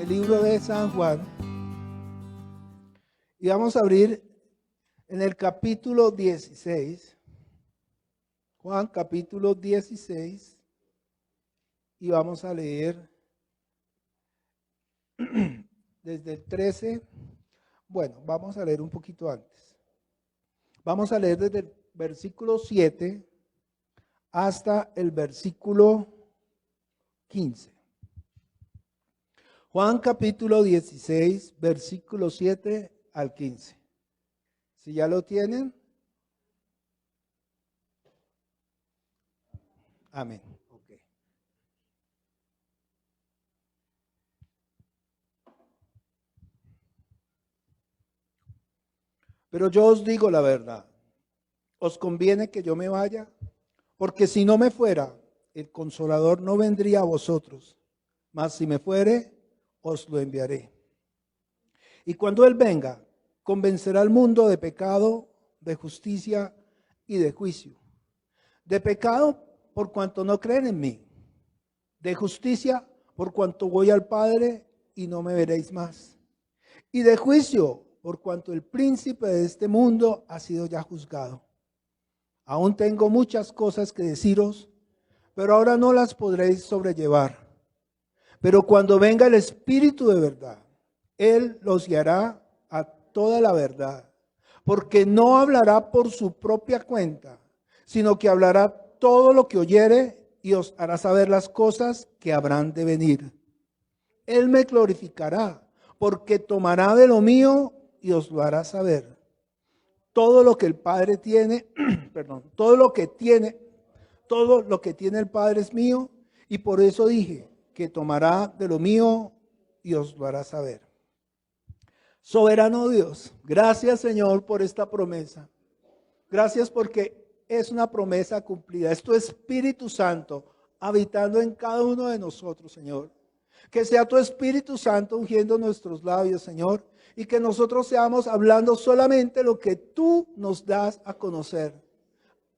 el libro de San Juan y vamos a abrir en el capítulo 16, Juan capítulo 16, y vamos a leer desde el 13, bueno, vamos a leer un poquito antes. Vamos a leer desde el versículo 7 hasta el versículo 15. Juan capítulo 16, versículo 7 al 15. Si ya lo tienen. Amén. Okay. Pero yo os digo la verdad. Os conviene que yo me vaya, porque si no me fuera, el Consolador no vendría a vosotros. Mas si me fuere, os lo enviaré. Y cuando Él venga, convencerá al mundo de pecado, de justicia y de juicio. De pecado, por cuanto no creen en mí. De justicia, por cuanto voy al Padre y no me veréis más. Y de juicio, por cuanto el príncipe de este mundo ha sido ya juzgado. Aún tengo muchas cosas que deciros, pero ahora no las podréis sobrellevar. Pero cuando venga el Espíritu de verdad, Él los guiará a toda la verdad, porque no hablará por su propia cuenta, sino que hablará todo lo que oyere y os hará saber las cosas que habrán de venir. Él me glorificará, porque tomará de lo mío y os lo hará saber. Todo lo que el Padre tiene, todo lo que tiene el Padre es mío, y por eso dije que tomará de lo mío y os lo hará saber. Soberano Dios, gracias Señor por esta promesa. Gracias porque es una promesa cumplida. Es tu Espíritu Santo habitando en cada uno de nosotros, Señor. Que sea tu Espíritu Santo ungiendo nuestros labios, Señor, y que nosotros seamos hablando solamente lo que tú nos das a conocer,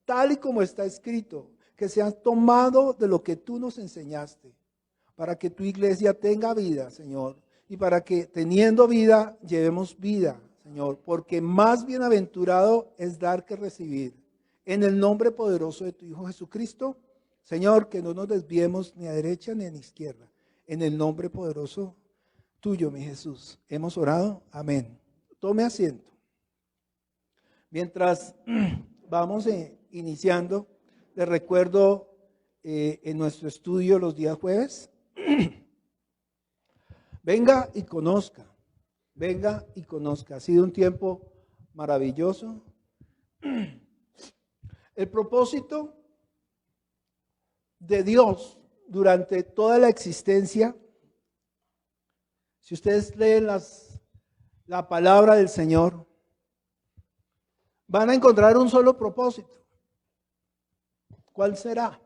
tal y como está escrito, que seas tomado de lo que tú nos enseñaste, para que tu iglesia tenga vida, Señor, y para que teniendo vida, llevemos vida, Señor, porque más bienaventurado es dar que recibir. En el nombre poderoso de tu Hijo Jesucristo, Señor, que no nos desviemos ni a derecha ni a izquierda. En el nombre poderoso tuyo, mi Jesús, hemos orado. Amén. Tome asiento. Mientras vamos iniciando, les recuerdo en nuestro estudio los días jueves. Venga y conozca. Venga y conozca. Ha sido un tiempo maravilloso. El propósito de Dios durante toda la existencia, si ustedes leen la palabra del Señor, van a encontrar un solo propósito. ¿Cuál será?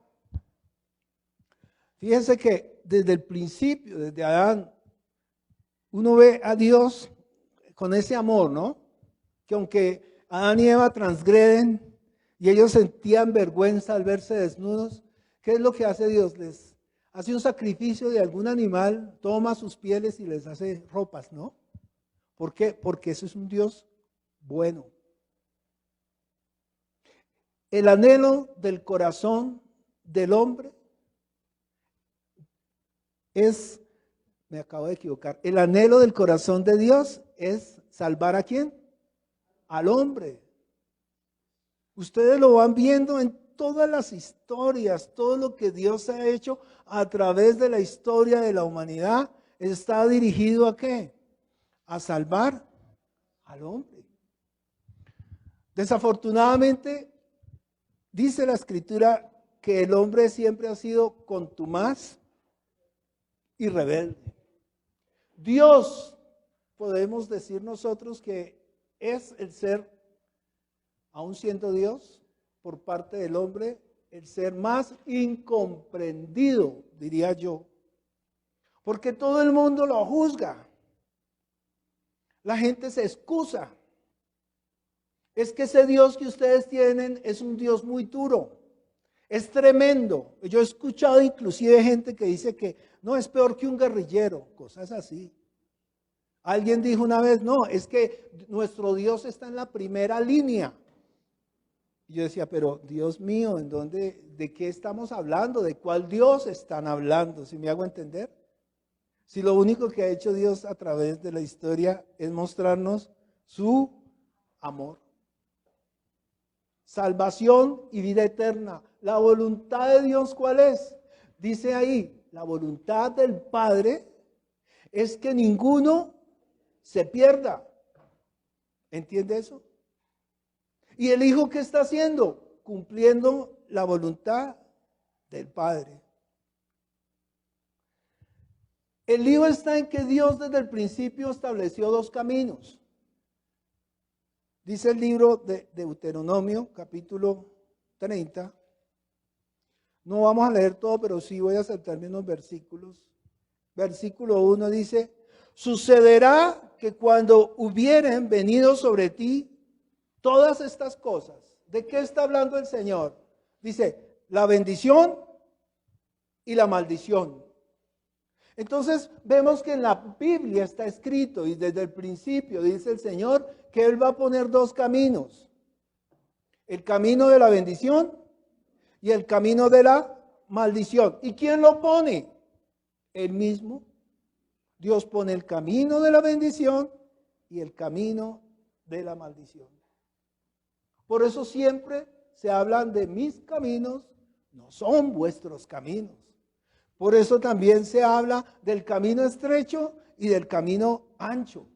Fíjense que desde el principio, desde Adán, uno ve a Dios con ese amor, ¿no? Que aunque Adán y Eva transgreden y ellos sentían vergüenza al verse desnudos, ¿qué es lo que hace Dios? Les hace un sacrificio de algún animal, toma sus pieles y les hace ropas, ¿no? ¿Por qué? Porque eso es un Dios bueno. El anhelo del corazón del hombre es, me acabo de equivocar, el anhelo del corazón de Dios es salvar ¿a quién? Al hombre. Ustedes lo van viendo en todas las historias, todo lo que Dios ha hecho a través de la historia de la humanidad está dirigido ¿a qué? A salvar al hombre. Desafortunadamente, dice la Escritura que el hombre siempre ha sido contumaz y rebelde. Dios, podemos decir nosotros que es el ser, aún siendo Dios, por parte del hombre, el ser más incomprendido, diría yo, porque todo el mundo lo juzga. La gente se excusa. Es que ese Dios que ustedes tienen es un Dios muy duro. Es tremendo. Yo he escuchado inclusive gente que dice que no, es peor que un guerrillero, cosas así. Alguien dijo una vez, no, es que nuestro Dios está en la primera línea. Y yo decía, pero Dios mío, ¿en dónde, de qué estamos hablando? ¿De cuál Dios están hablando? ¿Si me hago entender? Si lo único que ha hecho Dios a través de la historia es mostrarnos su amor. Salvación y vida eterna. La voluntad de Dios, ¿cuál es? Dice ahí, la voluntad del Padre es que ninguno se pierda. ¿Entiende eso? ¿Y el Hijo qué está haciendo? Cumpliendo la voluntad del Padre. El lío está en que Dios desde el principio estableció dos caminos. Dice el libro de Deuteronomio, capítulo 30. No vamos a leer todo, pero sí voy a saltarme unos versículos. Versículo 1 dice, sucederá que cuando hubieren venido sobre ti todas estas cosas. ¿De qué está hablando el Señor? Dice, la bendición y la maldición. Entonces vemos que en la Biblia está escrito y desde el principio dice el Señor que Él va a poner dos caminos. El camino de la bendición y el camino de la maldición. ¿Y quién lo pone? Él mismo. Dios pone el camino de la bendición y el camino de la maldición. Por eso siempre se hablan de mis caminos, no son vuestros caminos. Por eso también se habla del camino estrecho y del camino ancho.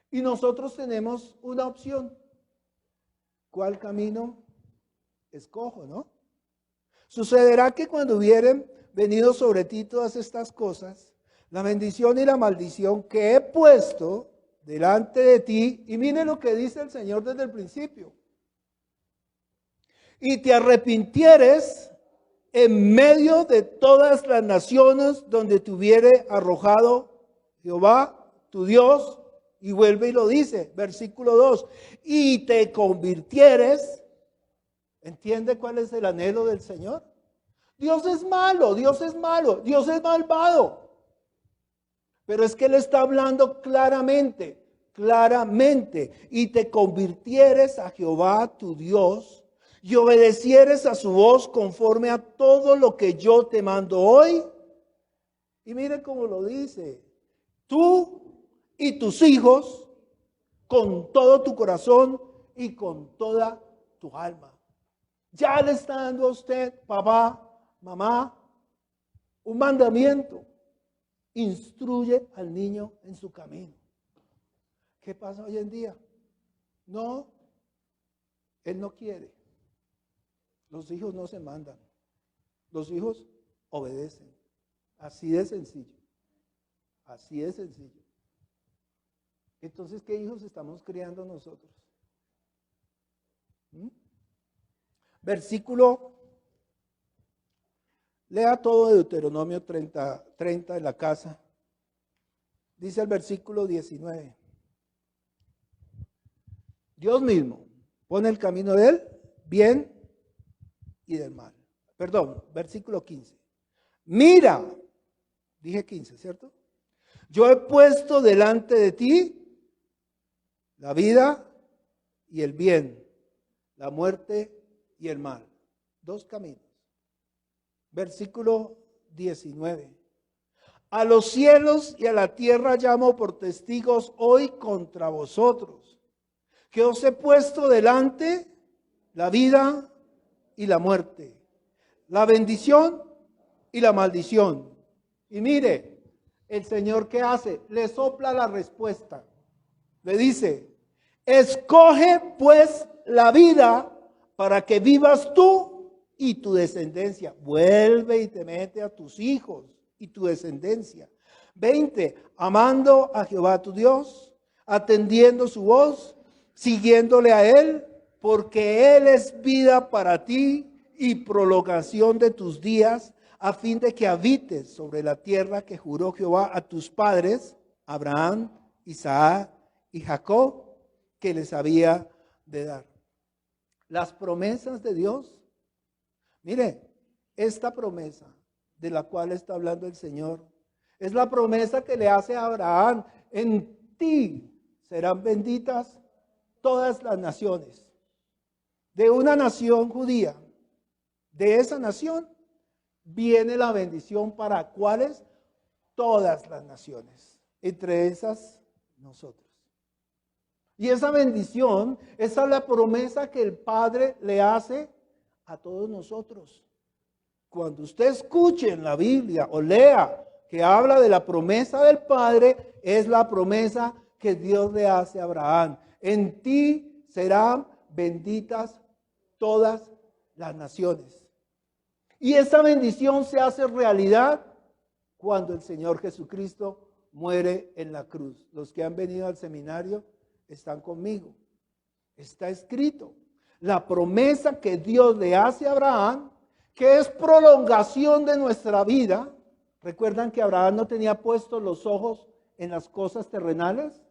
Y nosotros tenemos una opción. ¿Cuál camino escojo, no? Sucederá que cuando hubieren venido sobre ti todas estas cosas, la bendición y la maldición que he puesto delante de ti, y mire lo que dice el Señor desde el principio, y te arrepintieres en medio de todas las naciones donde te hubiere arrojado Jehová, tu Dios, y vuelve y lo dice, versículo 2, y te convirtieres. ¿Entiende cuál es el anhelo del Señor? Dios es malo, Dios es malo, Dios es malvado. Pero es que Él está hablando claramente, y te convirtieres a Jehová tu Dios y obedecieres a su voz conforme a todo lo que yo te mando hoy. Y mire cómo lo dice, tú y tus hijos con todo tu corazón y con toda tu alma. Ya le está dando a usted, papá, mamá, un mandamiento. Instruye al niño en su camino. ¿Qué pasa hoy en día? No, él no quiere. Los hijos no se mandan. Los hijos obedecen. Así de sencillo. Así de sencillo. Entonces, ¿qué hijos estamos criando nosotros? Versículo, lea todo de Deuteronomio 30 en la casa. Dice el versículo 19. Dios mismo pone el camino del bien y del mal. Perdón, versículo 15. Mira, dije 15, ¿cierto? Yo he puesto delante de ti la vida y el bien, la muerte y el mal. Dos caminos. Versículo 19. A los cielos y a la tierra llamo por testigos hoy contra vosotros, que os he puesto delante la vida y la muerte, la bendición y la maldición. Y mire, el Señor ¿qué hace? Le sopla la respuesta. Le dice, escoge pues la vida para que vivas tú y tu descendencia. Vuelve y te mete a tus hijos y tu descendencia. 20, amando a Jehová tu Dios, atendiendo su voz, siguiéndole a Él, porque Él es vida para ti y prolongación de tus días, a fin de que habites sobre la tierra que juró Jehová a tus padres, Abraham, Isaac y Jacob, que les había de dar. Las promesas de Dios. Mire, esta promesa de la cual está hablando el Señor es la promesa que le hace a Abraham: en ti serán benditas todas las naciones. De una nación judía, de esa nación viene la bendición para ¿cuáles? Todas las naciones, entre esas nosotros. Y esa bendición, esa es la promesa que el Padre le hace a todos nosotros. Cuando usted escuche en la Biblia o lea que habla de la promesa del Padre, es la promesa que Dios le hace a Abraham: en ti serán benditas todas las naciones. Y esa bendición se hace realidad cuando el Señor Jesucristo muere en la cruz. Los que han venido al seminario están conmigo. Está escrito la promesa que Dios le hace a Abraham, que es prolongación de nuestra vida. ¿Recuerdan que Abraham no tenía puestos los ojos en las cosas terrenales,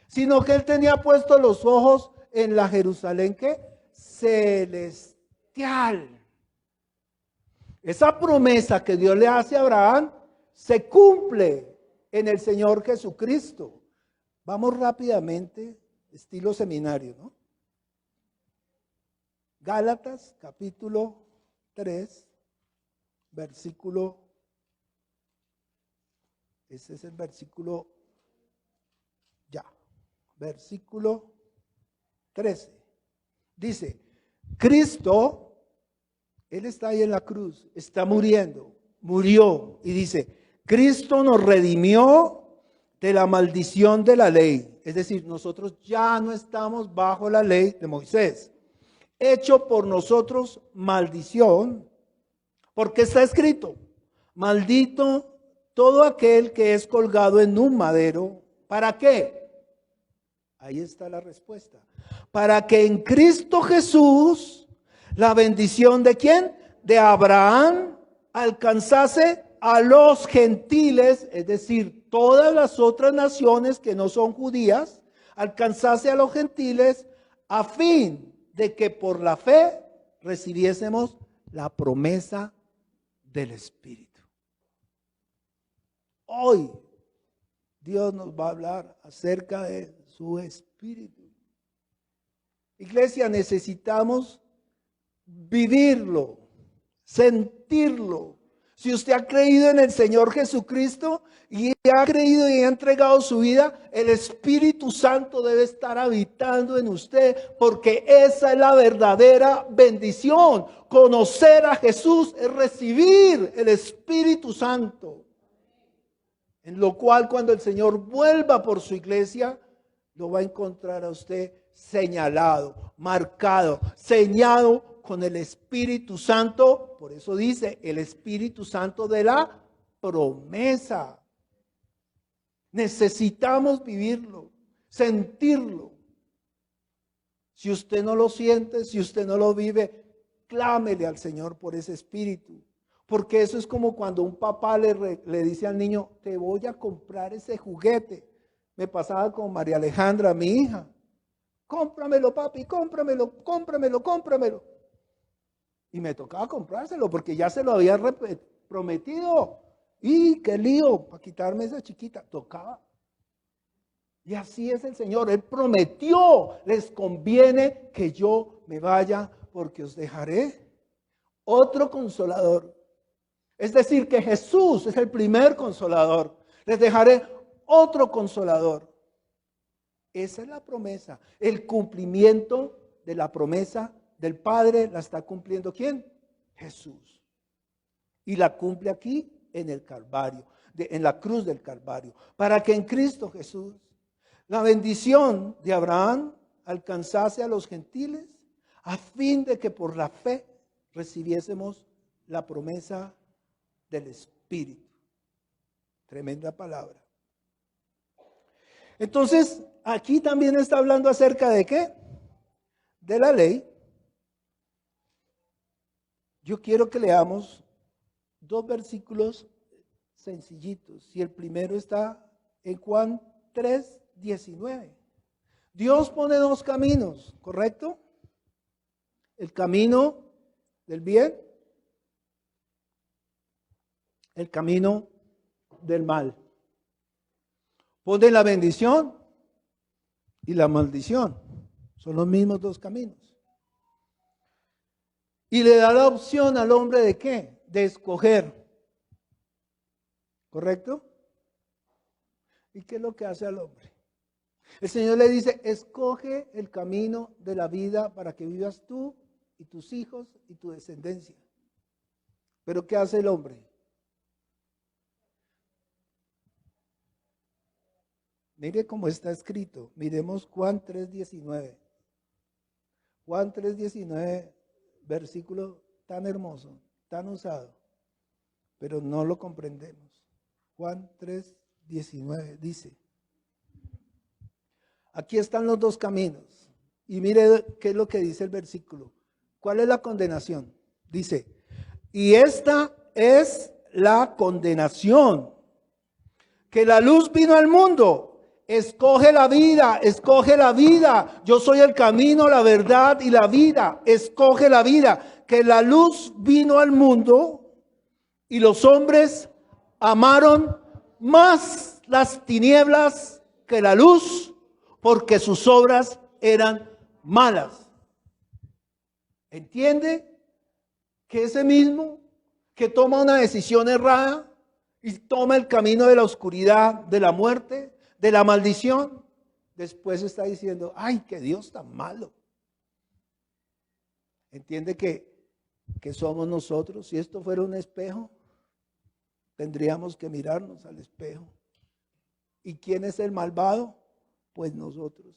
sino que él tenía puestos los ojos en la Jerusalén ¿qué? Celestial? Esa promesa que Dios le hace a Abraham se cumple en el Señor Jesucristo. Vamos rápidamente, estilo seminario, ¿no? Gálatas capítulo 3, versículo, ese es el versículo, versículo 13. Dice, Cristo, Él está ahí en la cruz, está muriendo, murió, y dice, Cristo nos redimió de la maldición de la ley. Es decir, nosotros ya no estamos bajo la ley de Moisés, hecho por nosotros maldición, porque está escrito, maldito todo aquel que es colgado en un madero. ¿Para qué? Ahí está la respuesta. Para que en Cristo Jesús la bendición ¿de quién? De Abraham alcanzase a los gentiles, es decir, todas las otras naciones que no son judías, alcanzase a los gentiles a fin de que por la fe recibiésemos la promesa del Espíritu. Hoy Dios nos va a hablar acerca de su Espíritu. Iglesia, necesitamos vivirlo, sentirlo. Si usted ha creído en el Señor Jesucristo y ha creído y ha entregado su vida, el Espíritu Santo debe estar habitando en usted, porque esa es la verdadera bendición. Conocer a Jesús es recibir el Espíritu Santo. En lo cual, cuando el Señor vuelva por su iglesia, lo va a encontrar a usted señalado, marcado, sellado con el Espíritu Santo. Por eso dice el Espíritu Santo de la promesa. Necesitamos vivirlo, sentirlo. Si usted no lo siente, si usted no lo vive, clámele al Señor por ese Espíritu. Porque eso es como cuando un papá le dice al niño, te voy a comprar ese juguete. Me pasaba con María Alejandra, mi hija. Cómpramelo, papi, cómpramelo, cómpramelo, cómpramelo. Y me tocaba comprárselo porque ya se lo había prometido. Y qué lío para quitarme esa chiquita. Tocaba. Y así es el Señor. Él prometió, les conviene que yo me vaya porque os dejaré otro consolador. Es decir, que Jesús es el primer consolador. Les dejaré otro consolador. Esa es la promesa. El cumplimiento de la promesa del Padre la está cumpliendo ¿quién? Jesús. Y la cumple aquí en el Calvario, en la cruz del Calvario. Para que en Cristo Jesús la bendición de Abraham alcanzase a los gentiles, a fin de que por la fe recibiésemos la promesa del Espíritu. Tremenda palabra. Entonces, aquí también está hablando acerca de ¿qué? De la ley. Yo quiero que leamos dos versículos sencillitos. Y el primero está en Juan 3:19. Dios pone dos caminos, ¿correcto? el camino del bien, el camino del mal. Pone la bendición y la maldición. Son los mismos dos caminos. Y le da la opción al hombre de qué? De escoger. ¿Correcto? ¿Y qué es lo que hace al hombre? El Señor le dice, escoge el camino de la vida para que vivas tú y tus hijos y tu descendencia. Pero ¿qué hace el hombre? Mire cómo está escrito. Miremos Juan 3:19. Juan 3:19, versículo tan hermoso, tan usado, pero no lo comprendemos. Juan 3:19 dice, aquí están los dos caminos. Y mire qué es lo que dice el versículo. ¿Cuál es la condenación? Dice, y esta es la condenación, que la luz vino al mundo. Escoge la vida, escoge la vida. Yo soy el camino, la verdad y la vida. Escoge la vida. Que la luz vino al mundo y los hombres amaron más las tinieblas que la luz, porque sus obras eran malas. ¿Entiende? Que ese mismo que toma una decisión errada y toma el camino de la oscuridad, de la muerte, de la maldición, después está diciendo, ay, que Dios tan malo. ¿Entiende que somos nosotros? Si esto fuera un espejo, tendríamos que mirarnos al espejo. ¿Y quién es el malvado? Pues nosotros.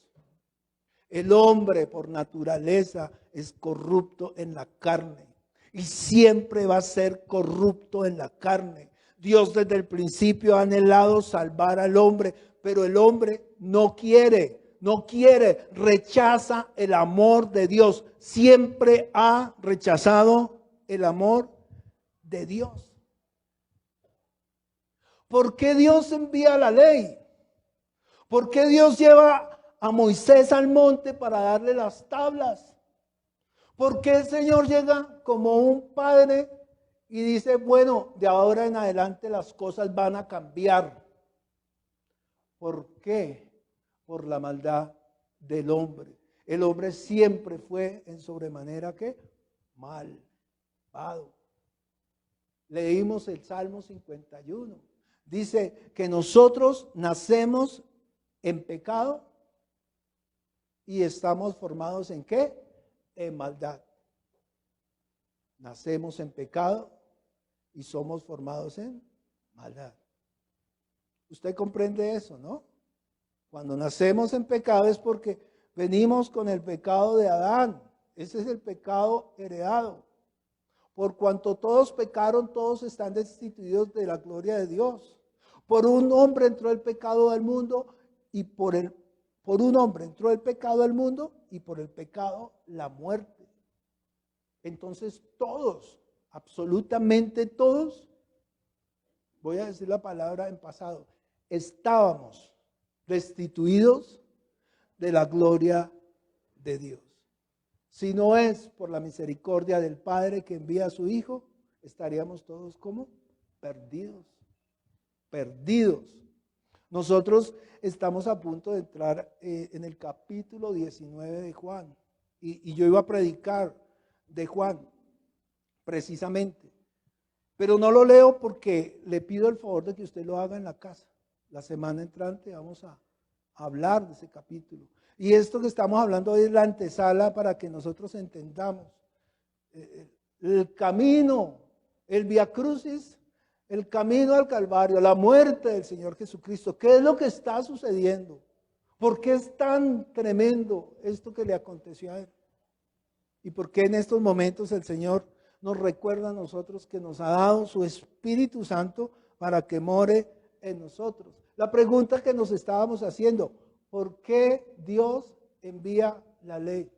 El hombre por naturaleza es corrupto en la carne y siempre va a ser corrupto en la carne. Dios desde el principio ha anhelado salvar al hombre, pero el hombre no quiere, rechaza el amor de Dios. Siempre ha rechazado el amor de Dios. ¿Por qué Dios envía la ley? ¿Por qué Dios lleva a Moisés al monte para darle las tablas? ¿Por qué el Señor llega como un padre y dice, bueno, de ahora en adelante las cosas van a cambiar? ¿Por qué? Por la maldad del hombre. El hombre siempre fue en sobremanera que malvado. Leímos el Salmo 51. Dice que nosotros nacemos en pecado y estamos formados ¿en qué? En maldad. Nacemos en pecado y somos formados en maldad. Usted comprende eso, ¿no? Cuando nacemos en pecado es porque venimos con el pecado de Adán. Ese es el pecado heredado. Por cuanto todos pecaron, todos están destituidos de la gloria de Dios. Por un hombre entró el pecado al mundo y por un hombre entró el pecado al mundo y por el pecado la muerte. Entonces todos, absolutamente todos, voy a decir la palabra en pasado, estábamos destituidos de la gloria de Dios. Si no es por la misericordia del Padre que envía a su Hijo, estaríamos todos como perdidos. Nosotros estamos a punto de entrar en el capítulo 19 de Juan. Y yo iba a predicar de Juan, precisamente. Pero no lo leo porque le pido el favor de que usted lo haga en la casa. La semana entrante vamos a hablar de ese capítulo. Y esto que estamos hablando hoy es la antesala para que nosotros entendamos el camino, el Vía Crucis, el camino al Calvario, la muerte del Señor Jesucristo. ¿Qué es lo que está sucediendo? ¿Por qué es tan tremendo esto que le aconteció a él? ¿Y por qué en estos momentos el Señor nos recuerda a nosotros que nos ha dado su Espíritu Santo para que more en nosotros? La pregunta que nos estábamos haciendo, ¿por qué Dios envía la ley?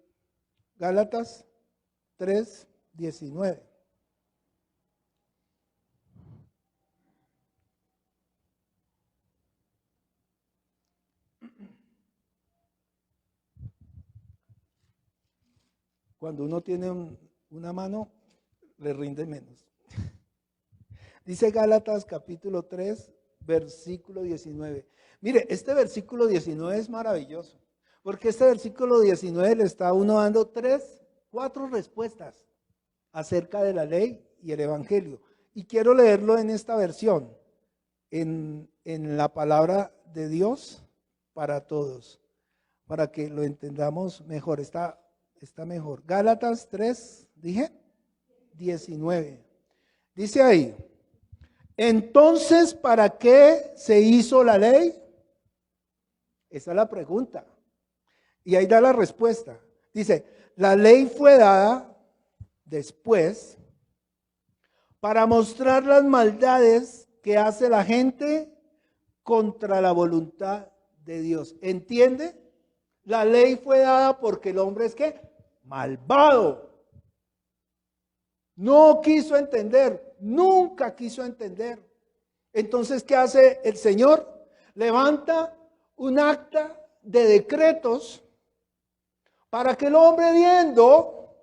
Gálatas 3:19. cuando uno tiene una mano, le rinde menos. Dice Gálatas capítulo 3, versículo 19. Mire, este versículo 19 es maravilloso, porque este versículo 19 le está a uno dando 4 respuestas acerca de la ley y el evangelio. Y quiero leerlo en esta versión, en la palabra de Dios para todos, para que lo entendamos mejor. Está mejor. Gálatas 3, dije, 19. Dice ahí, entonces, ¿para qué se hizo la ley? Esa es la pregunta. Y ahí da la respuesta. Dice, la ley fue dada después para mostrar las maldades que hace la gente contra la voluntad de Dios. ¿Entiende? La ley fue dada porque el hombre es ¿qué? Malvado. No quiso entender, nunca quiso entender. Entonces, ¿qué hace el Señor? Levanta un acta de decretos para que el hombre, viendo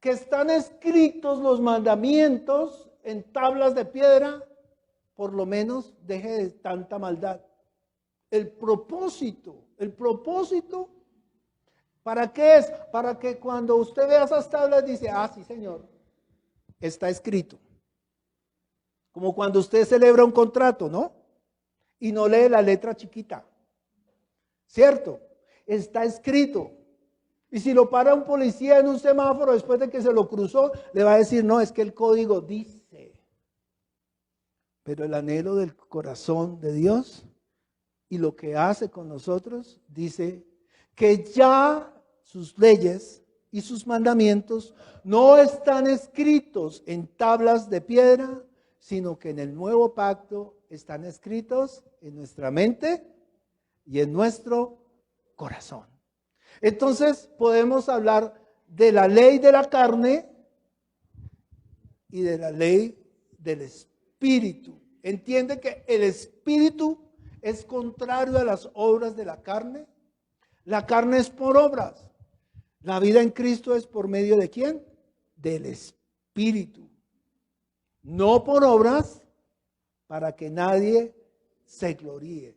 que están escritos los mandamientos en tablas de piedra, por lo menos deje de tanta maldad. El propósito, ¿para qué es? Para que cuando usted vea esas tablas dice, ah, sí, Señor, está escrito. Como cuando usted celebra un contrato, ¿no? Y no lee la letra chiquita. ¿Cierto? Está escrito. Y si lo para un policía en un semáforo después de que se lo cruzó, le va a decir, no, es que el código dice. Pero el anhelo del corazón de Dios y lo que hace con nosotros, dice que ya sus leyes y sus mandamientos no están escritos en tablas de piedra, sino que en el nuevo pacto están escritos en nuestra mente y en nuestro corazón. Entonces podemos hablar de la ley de la carne y de la ley del espíritu. ¿Entiende que el espíritu es contrario a las obras de la carne? La carne es por obras. La vida en Cristo es por medio de ¿quién? Del espíritu. No por obras para que nadie se gloríe.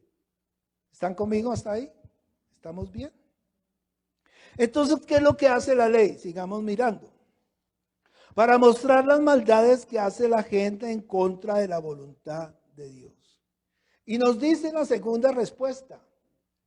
¿Están conmigo hasta ahí? ¿Estamos bien? Entonces, ¿qué es lo que hace la ley? Sigamos mirando. Para mostrar las maldades que hace la gente en contra de la voluntad de Dios. Y nos dice la segunda respuesta.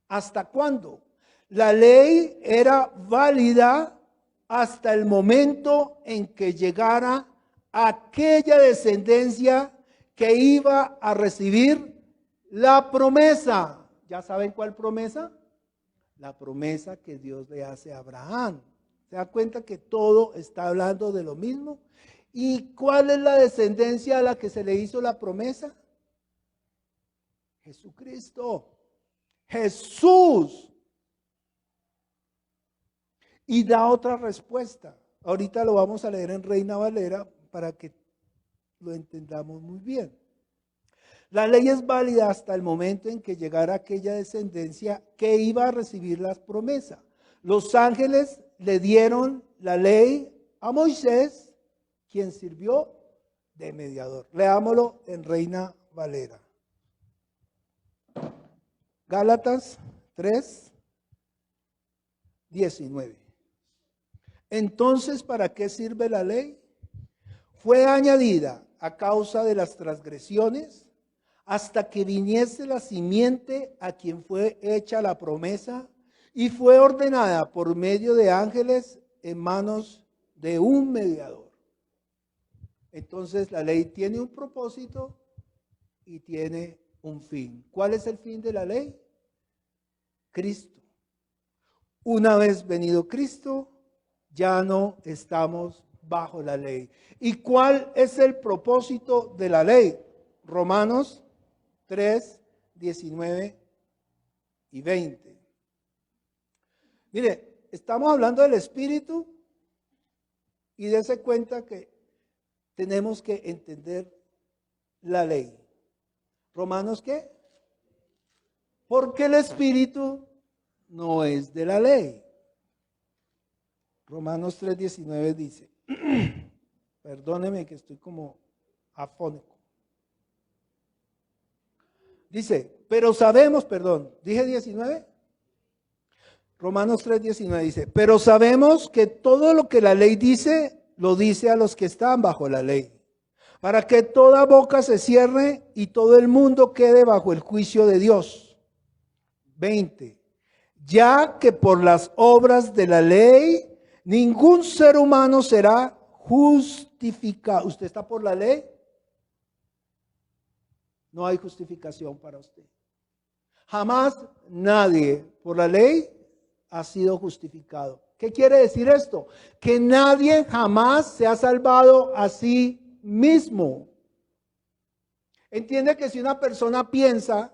¿Hasta cuándo? La ley era válida hasta el momento en que llegara aquella descendencia que iba a recibir la promesa. ¿Ya saben cuál promesa? La promesa que Dios le hace a Abraham. ¿Se da cuenta que todo está hablando de lo mismo? ¿Y cuál es la descendencia a la que se le hizo la promesa? Jesucristo. Jesús. Y da otra respuesta. Ahorita lo vamos a leer en Reina Valera para que lo entendamos muy bien. La ley es válida hasta el momento en que llegara aquella descendencia que iba a recibir las promesas. Los ángeles le dieron la ley a Moisés, quien sirvió de mediador. Leámoslo en Reina Valera. Gálatas 3, 19. Entonces, ¿para qué sirve la ley? Fue añadida a causa de las transgresiones hasta que viniese la simiente a quien fue hecha la promesa y fue ordenada por medio de ángeles en manos de un mediador. Entonces la ley tiene un propósito y tiene un fin. ¿Cuál es el fin de la ley? Cristo. Una vez venido Cristo, ya no estamos bajo la ley. ¿Y cuál es el propósito de la ley? Romanos 3, 19 y 20. Mire, estamos hablando del Espíritu y dése cuenta que tenemos que entender la ley. ¿Romanos qué? Porque el Espíritu no es de la ley. Romanos 3:19 dice, perdóneme que estoy como afónico. Dice, pero sabemos, ¿dije 19? Romanos 3:19 dice, pero sabemos que todo lo que la ley dice, lo dice a los que están bajo la ley, para que toda boca se cierre y todo el mundo quede bajo el juicio de Dios. 20. Ya que por las obras de la ley, ningún ser humano será justificado. ¿Usted está por la ley? No hay justificación para usted. Jamás nadie por la ley ha sido justificado. ¿Qué quiere decir esto? Que nadie jamás se ha salvado a sí mismo. Entiende que si una persona piensa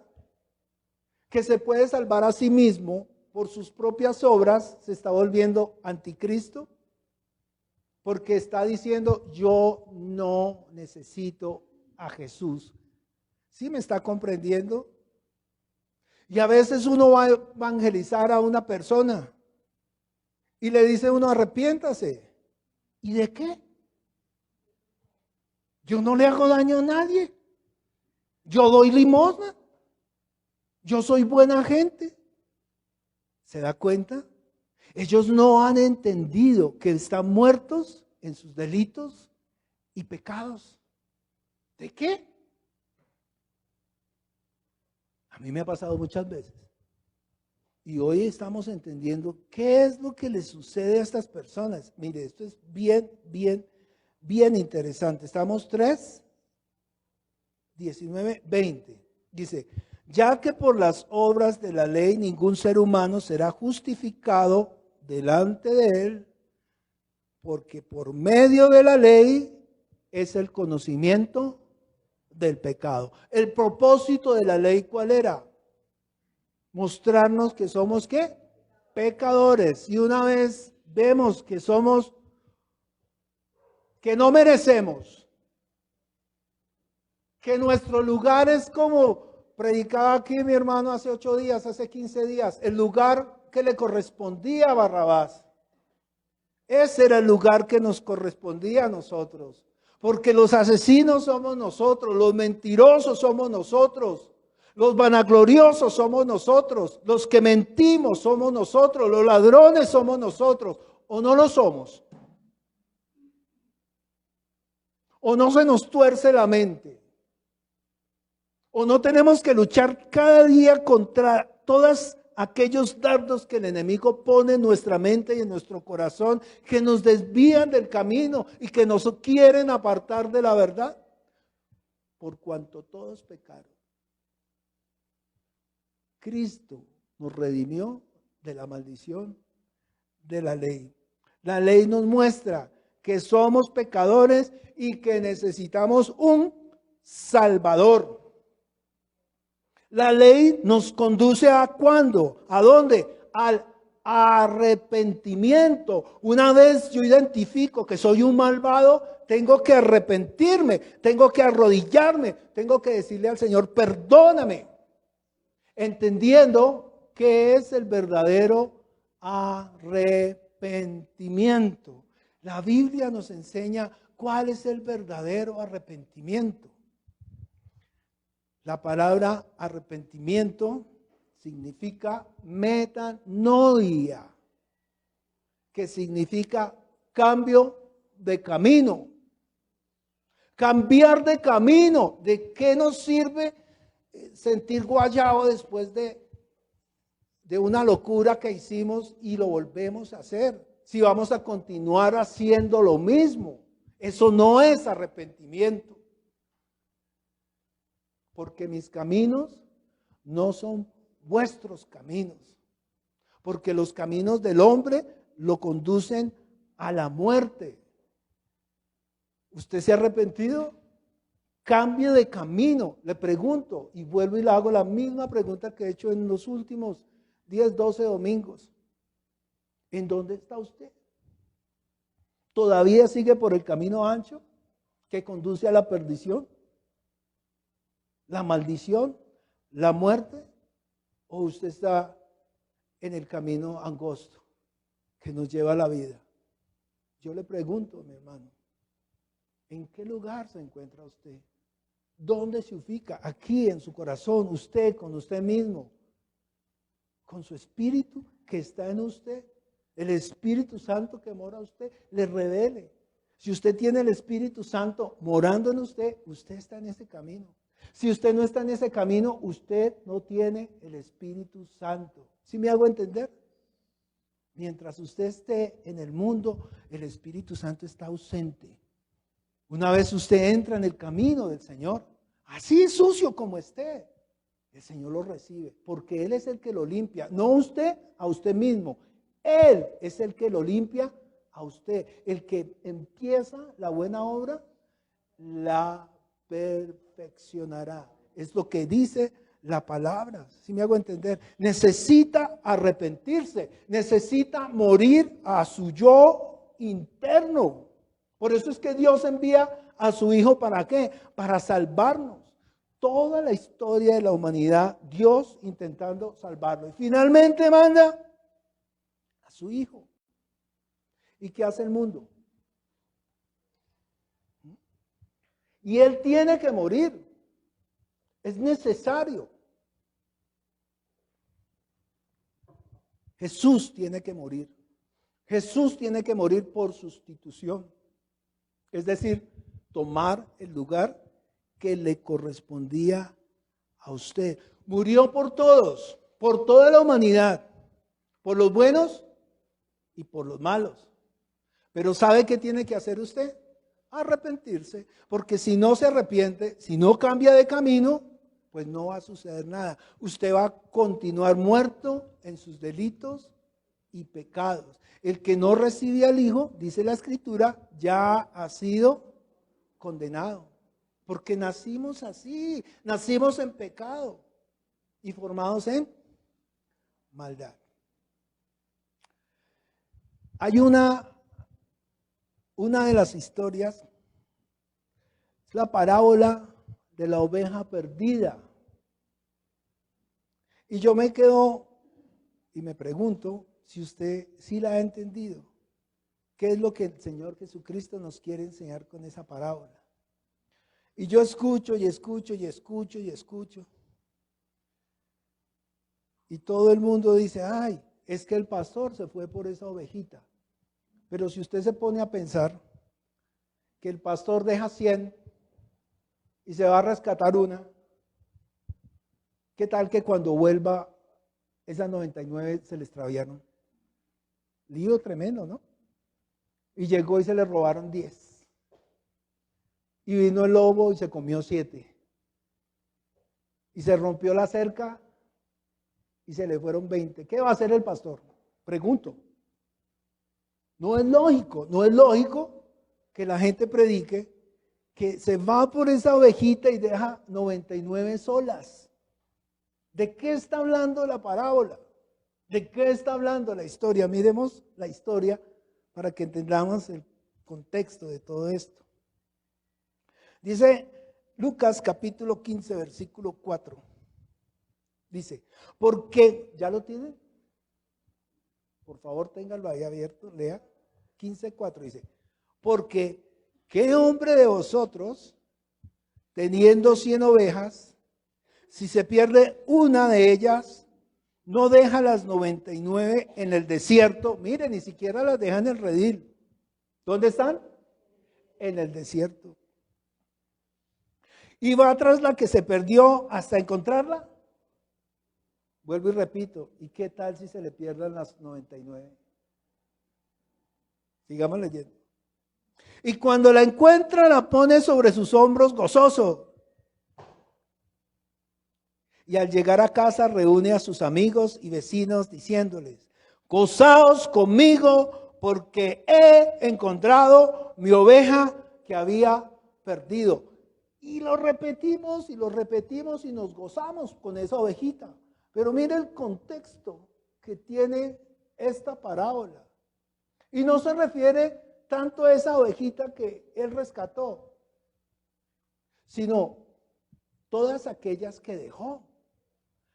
que se puede salvar a sí mismo por sus propias obras, se está volviendo anticristo, porque está diciendo, yo no necesito a Jesús. ¿Sí me está comprendiendo? Y a veces uno va a evangelizar a una persona y le dice uno, arrepiéntase. ¿Y de qué? Yo no le hago daño a nadie. Yo doy limosna. Yo soy buena gente. ¿Se da cuenta? Ellos no han entendido que están muertos en sus delitos y pecados. ¿De qué? A mí me ha pasado muchas veces. Y hoy estamos entendiendo qué es lo que les sucede a estas personas. Mire, esto es bien interesante. Estamos 3, 19, 20. Dice, ya que por las obras de la ley ningún ser humano será justificado delante de él, porque por medio de la ley es el conocimiento del pecado. El propósito de la ley, ¿cuál era? Mostrarnos que somos, ¿qué? Pecadores. Y una vez vemos que somos, que no merecemos, que nuestro lugar es como predicaba aquí mi hermano hace 8 días, hace 15 días, el lugar que le correspondía a Barrabás. Ese era el lugar que nos correspondía a nosotros. Porque los asesinos somos nosotros, los mentirosos somos nosotros, los vanagloriosos somos nosotros, los que mentimos somos nosotros, los ladrones somos nosotros, ¿o no lo somos? ¿O no se nos tuerce la mente? ¿O no tenemos que luchar cada día contra todos aquellos dardos que el enemigo pone en nuestra mente y en nuestro corazón, que nos desvían del camino y que nos quieren apartar de la verdad? Por cuanto todos pecaron, Cristo nos redimió de la maldición de la ley. La ley nos muestra que somos pecadores y que necesitamos un Salvador. La ley nos conduce a ¿cuándo? ¿A dónde? Al arrepentimiento. Una vez yo identifico que soy un malvado, tengo que arrepentirme, tengo que arrodillarme, tengo que decirle al Señor, perdóname, entendiendo que es el verdadero arrepentimiento. La Biblia nos enseña cuál es el verdadero arrepentimiento. La palabra arrepentimiento significa metanoia, que significa cambio de camino. Cambiar de camino. ¿De qué nos sirve sentir guayabo después de una locura que hicimos y lo volvemos a hacer? Si vamos a continuar haciendo lo mismo, eso no es arrepentimiento. Porque mis caminos no son vuestros caminos. Porque los caminos del hombre lo conducen a la muerte. ¿Usted se ha arrepentido? Cambie de camino. Le pregunto y vuelvo y le hago la misma pregunta que he hecho en los últimos 10, 12 domingos. ¿En dónde está usted? ¿Todavía sigue por el camino ancho que conduce a la perdición? ¿La maldición? ¿La muerte? ¿O usted está en el camino angosto que nos lleva a la vida? Yo le pregunto, mi hermano, ¿en qué lugar se encuentra usted? ¿Dónde se ubica? Aquí en su corazón, usted con usted mismo, con su espíritu que está en usted. El Espíritu Santo que mora en usted le revele. Si usted tiene el Espíritu Santo morando en usted, usted está en ese camino. Si usted no está en ese camino, usted no tiene el Espíritu Santo. ¿Sí me hago entender? Mientras usted esté en el mundo, el Espíritu Santo está ausente. Una vez usted entra en el camino del Señor, así sucio como esté, el Señor lo recibe, porque Él es el que lo limpia, no usted a usted mismo. Él es el que lo limpia a usted. El que empieza la buena obra, la perfeccionará. Es lo que dice la palabra. ¿Sí me hago entender? Necesita arrepentirse, necesita morir a su yo interno. Por eso es que Dios envía a su Hijo, ¿para qué? Para salvarnos. Toda la historia de la humanidad, Dios intentando salvarlo. Y finalmente manda a su Hijo. ¿Y qué hace el mundo? Y Él tiene que morir. Es necesario. Jesús tiene que morir. Jesús tiene que morir por sustitución. Es decir, tomar el lugar que le correspondía a usted. Murió por todos, por toda la humanidad, por los buenos y por los malos. Pero ¿sabe qué tiene que hacer usted? Arrepentirse, porque si no se arrepiente, si no cambia de camino, pues no va a suceder nada. Usted va a continuar muerto en sus delitos y pecados. El que no recibe al Hijo, dice la Escritura, ya ha sido condenado. Porque nacimos así, nacimos en pecado y formados en maldad. Hay una de las historias, es la parábola de la oveja perdida. Y yo me quedo y me pregunto si usted sí la ha entendido. ¿Qué es lo que el Señor Jesucristo nos quiere enseñar con esa parábola? Y yo escucho y escucho y escucho y escucho. Y todo el mundo dice, ay, es que el pastor se fue por esa ovejita. Pero si usted se pone a pensar que el pastor deja 100 y se va a rescatar una, ¿qué tal que cuando vuelva esas 99 se le extraviaron? Lío tremendo, ¿no? Y llegó y se le robaron 10. Y vino el lobo y se comió 7. Y se rompió la cerca y se le fueron 20. ¿Qué va a hacer el pastor? Pregunto. No es lógico que la gente predique que se va por esa ovejita y deja 99 solas. ¿De qué está hablando la parábola? ¿De qué está hablando la historia? Miremos la historia para que entendamos el contexto de todo esto. Dice Lucas capítulo 15, versículo 4. Dice, porque, ¿ya lo tienen? Por favor, ténganlo ahí abierto, lea. 15:4 dice, porque ¿qué hombre de vosotros, teniendo 100 ovejas, si se pierde una de ellas, no deja las 99 en el desierto? Mire, ni siquiera las deja en el redil. ¿Dónde están? En el desierto. Y va tras la que se perdió hasta encontrarla. Vuelvo y repito, ¿y qué tal si se le pierdan las 99? Sigamos leyendo. Y cuando la encuentra, la pone sobre sus hombros gozoso. Y al llegar a casa reúne a sus amigos y vecinos diciéndoles, gozaos conmigo porque he encontrado mi oveja que había perdido. Y lo repetimos y lo repetimos y nos gozamos con esa ovejita. Pero mire el contexto que tiene esta parábola. Y no se refiere tanto a esa ovejita que él rescató, sino todas aquellas que dejó,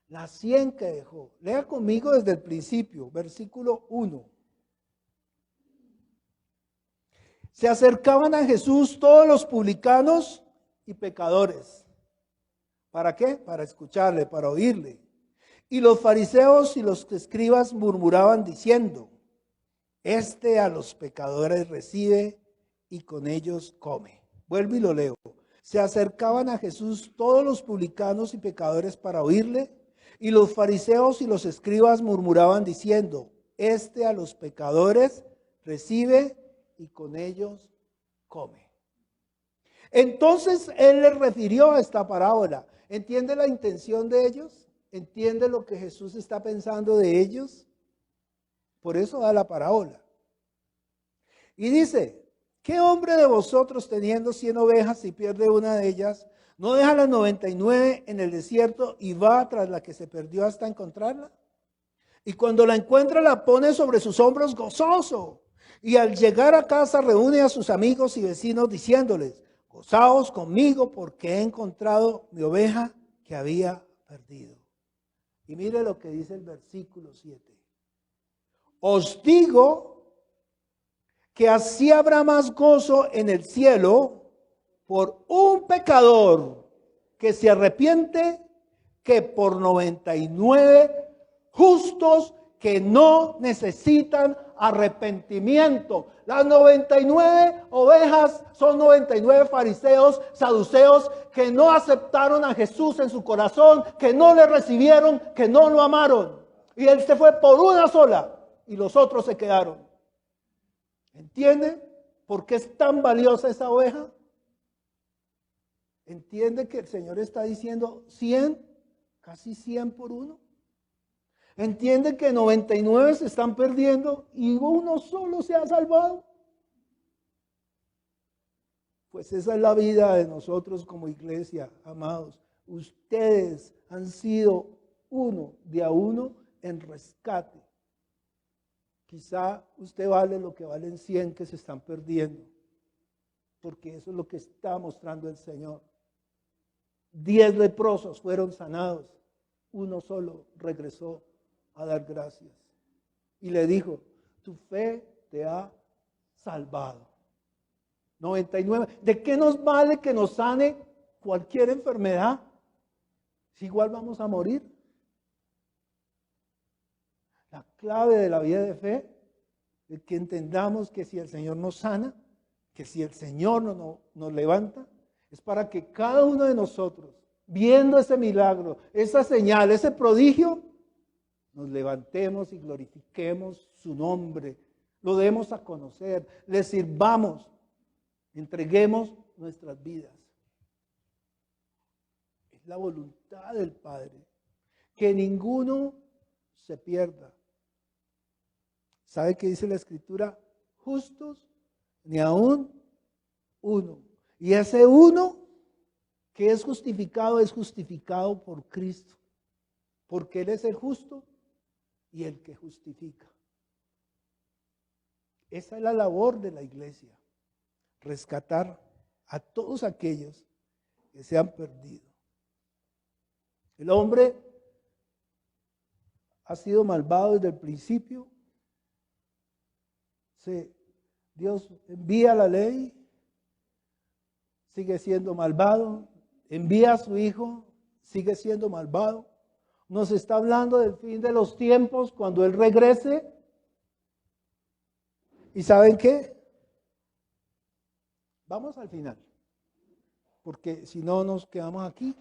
las 100 que dejó. Lea conmigo desde el principio, versículo 1. Se acercaban a Jesús todos los publicanos y pecadores. ¿Para qué? Para escucharle, para oírle. Y los fariseos y los escribas murmuraban diciendo: este a los pecadores recibe y con ellos come. Vuelvo y lo leo. Se acercaban a Jesús todos los publicanos y pecadores para oírle, y los fariseos y los escribas murmuraban diciendo: este a los pecadores recibe y con ellos come. Entonces él les refirió esta parábola. ¿Entiende la intención de ellos? ¿Entiende lo que Jesús está pensando de ellos? Por eso da la parábola. Y dice: ¿qué hombre de vosotros, teniendo 100 ovejas y pierde una de ellas, no deja las 99 en el desierto y va tras la que se perdió hasta encontrarla? Y cuando la encuentra, la pone sobre sus hombros gozoso. Y al llegar a casa reúne a sus amigos y vecinos diciéndoles: gozaos conmigo porque he encontrado mi oveja que había perdido. Y mire lo que dice el versículo 7. Os digo que así habrá más gozo en el cielo por un pecador que se arrepiente que por 99 justos que no necesitan arrepentimiento. Las 99 ovejas son 99 fariseos, saduceos que no aceptaron a Jesús en su corazón, que no le recibieron, que no lo amaron. Y él se fue por una sola y los otros se quedaron. ¿Entiende por qué es tan valiosa esa oveja? ¿Entiende que el Señor está diciendo 100, casi 100 por uno? ¿Entiende que 99 se están perdiendo y uno solo se ha salvado? Pues esa es la vida de nosotros como iglesia, amados. Ustedes han sido uno de a uno en rescate. Quizá usted vale lo que valen 100 que se están perdiendo, porque eso es lo que está mostrando el Señor. 10 leprosos fueron sanados, uno solo regresó a dar gracias y le dijo: tu fe te ha salvado. 99, ¿de qué nos vale que nos sane cualquier enfermedad si igual vamos a morir? La clave de la vida de fe es que entendamos que si el Señor nos sana, que si el Señor nos levanta, es para que cada uno de nosotros, viendo ese milagro, esa señal, ese prodigio, nos levantemos y glorifiquemos su nombre, lo demos a conocer, le sirvamos, entreguemos nuestras vidas. Es la voluntad del Padre, que ninguno se pierda. ¿Sabe qué dice la Escritura? Justos, ni aún uno. Y ese uno que es justificado por Cristo, porque Él es el justo y el que justifica. Esa es la labor de la iglesia, rescatar a todos aquellos que se han perdido. El hombre ha sido malvado desde el principio. Dios envía la ley, sigue siendo malvado. Envía a su Hijo, sigue siendo malvado. Nos está hablando del fin de los tiempos, cuando Él regrese. ¿Y saben qué? Vamos al final, porque si no nos quedamos aquí.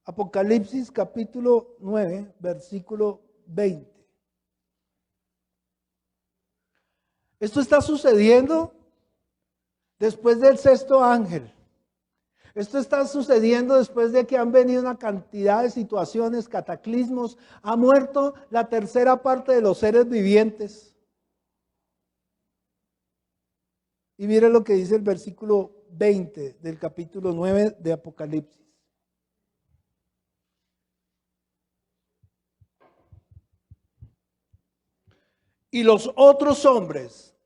Apocalipsis capítulo 9, versículo 20. Esto está sucediendo después del sexto ángel. Esto está sucediendo después de que han venido una cantidad de situaciones, cataclismos. Ha muerto la tercera parte de los seres vivientes. Y mire lo que dice el versículo 20 del capítulo 9 de Apocalipsis. Y los otros hombres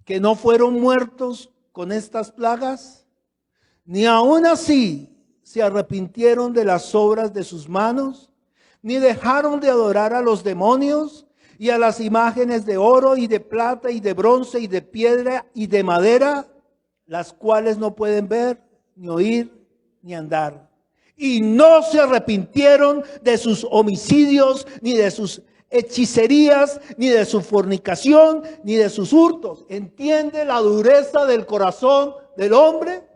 que no fueron muertos con estas plagas, ni aun así se arrepintieron de las obras de sus manos, ni dejaron de adorar a los demonios y a las imágenes de oro y de plata y de bronce y de piedra y de madera las cuales no pueden ver, ni oír, ni andar. Y no se arrepintieron de sus homicidios, ni de sus hechicerías, ni de su fornicación, ni de sus hurtos. ¿Entiende la dureza del corazón del hombre?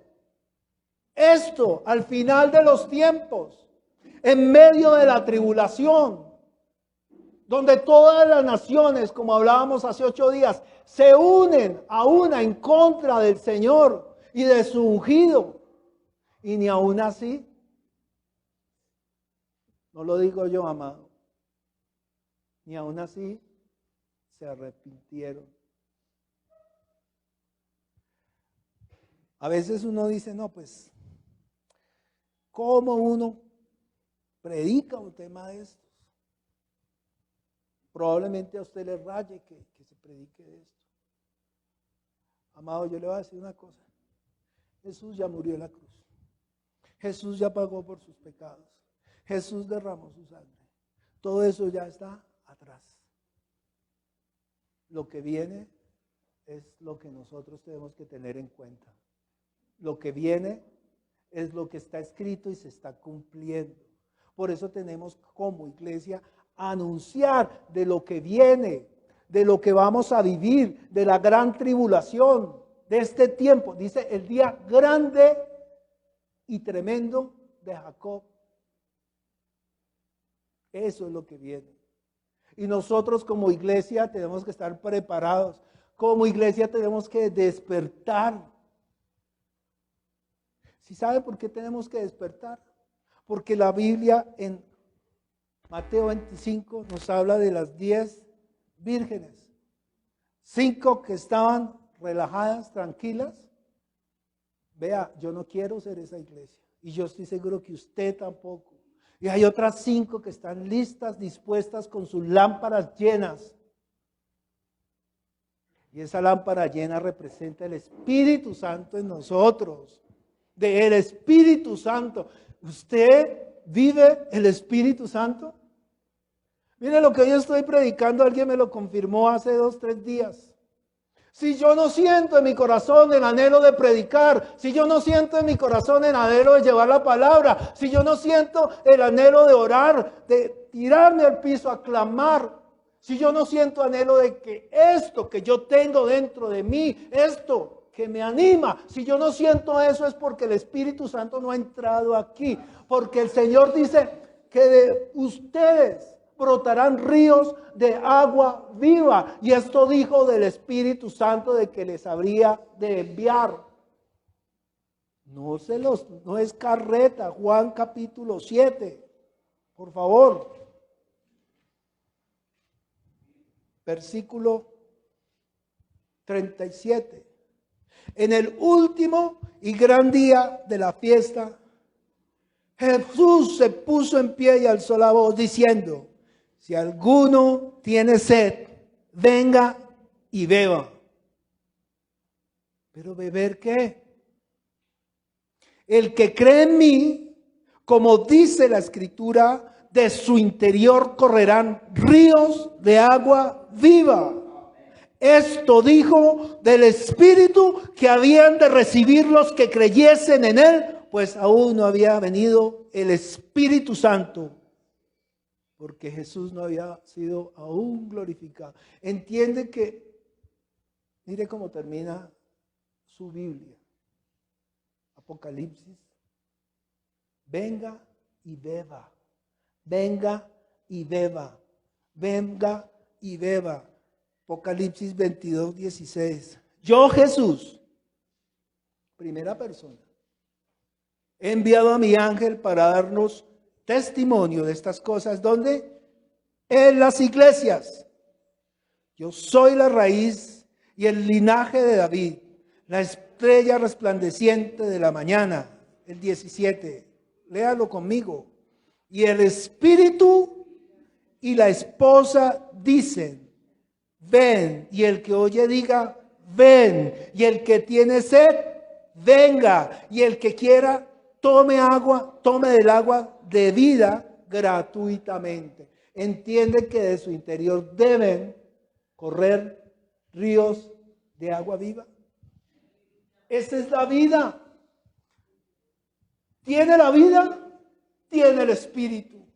Esto, al final de los tiempos, en medio de la tribulación, donde todas las naciones, como hablábamos hace 8 días, se unen a una en contra del Señor y de su ungido. Y ni aún así, no lo digo yo, amado, ni aún así se arrepintieron. A veces uno dice, no, pues, ¿cómo uno predica un tema de estos? Probablemente a usted le raye que se predique de esto. Amado, yo le voy a decir una cosa. Jesús ya murió en la cruz. Jesús ya pagó por sus pecados. Jesús derramó su sangre. Todo eso ya está atrás. Lo que viene es lo que nosotros tenemos que tener en cuenta. Lo que viene es lo que está escrito y se está cumpliendo. Por eso tenemos como iglesia anunciar de lo que viene, de lo que vamos a vivir, de la gran tribulación, de este tiempo. Dice el día grande y tremendo de Jacob. Eso es lo que viene. Y nosotros como iglesia tenemos que estar preparados. Como iglesia tenemos que despertar. ¿Sí sabe por qué tenemos que despertar? Porque la Biblia en Mateo 25 nos habla de las 10 vírgenes. 5 que estaban relajadas, tranquilas. Vea, yo no quiero ser esa iglesia. Y yo estoy seguro que usted tampoco. Y hay otras 5 que están listas, dispuestas con sus lámparas llenas. Y esa lámpara llena representa el Espíritu Santo en nosotros. Del Espíritu Santo. ¿Usted vive el Espíritu Santo? Mire lo que yo estoy predicando, alguien me lo confirmó hace 2, 3 días. Si yo no siento en mi corazón el anhelo de predicar, si yo no siento en mi corazón el anhelo de llevar la palabra, si yo no siento el anhelo de orar, de tirarme al piso a clamar, si yo no siento anhelo de que esto que yo tengo dentro de mí, esto que me anima, si yo no siento eso es porque el Espíritu Santo no ha entrado aquí, porque el Señor dice que de ustedes brotarán ríos de agua viva. Y esto dijo del Espíritu Santo de que les habría de enviar. No es carreta. Juan capítulo 7. Por favor. Versículo 37. En el último y gran día de la fiesta, Jesús se puso en pie y alzó la voz diciendo: si alguno tiene sed, venga y beba. ¿Pero beber qué? El que cree en mí, como dice la Escritura, de su interior correrán ríos de agua viva. Esto dijo del Espíritu que habían de recibir los que creyesen en Él, pues aún no había venido el Espíritu Santo, porque Jesús no había sido aún glorificado. Entiende que, mire cómo termina su Biblia. Apocalipsis. Venga y beba. Venga y beba. Venga y beba. Apocalipsis 22, 16. Yo, Jesús, primera persona, he enviado a mi ángel para darnos testimonio de estas cosas. ¿Dónde? En las iglesias. Yo soy la raíz y el linaje de David, la estrella resplandeciente de la mañana. El 17. Léalo conmigo. Y el Espíritu y la esposa dicen: ven. Y el que oye diga: ven. Y el que tiene sed, venga. Y el que quiera, tome agua, tome del agua de vida gratuitamente. Entiende que de su interior deben correr ríos de agua viva. Esa es la vida. ¿Tiene la vida? Tiene el Espíritu.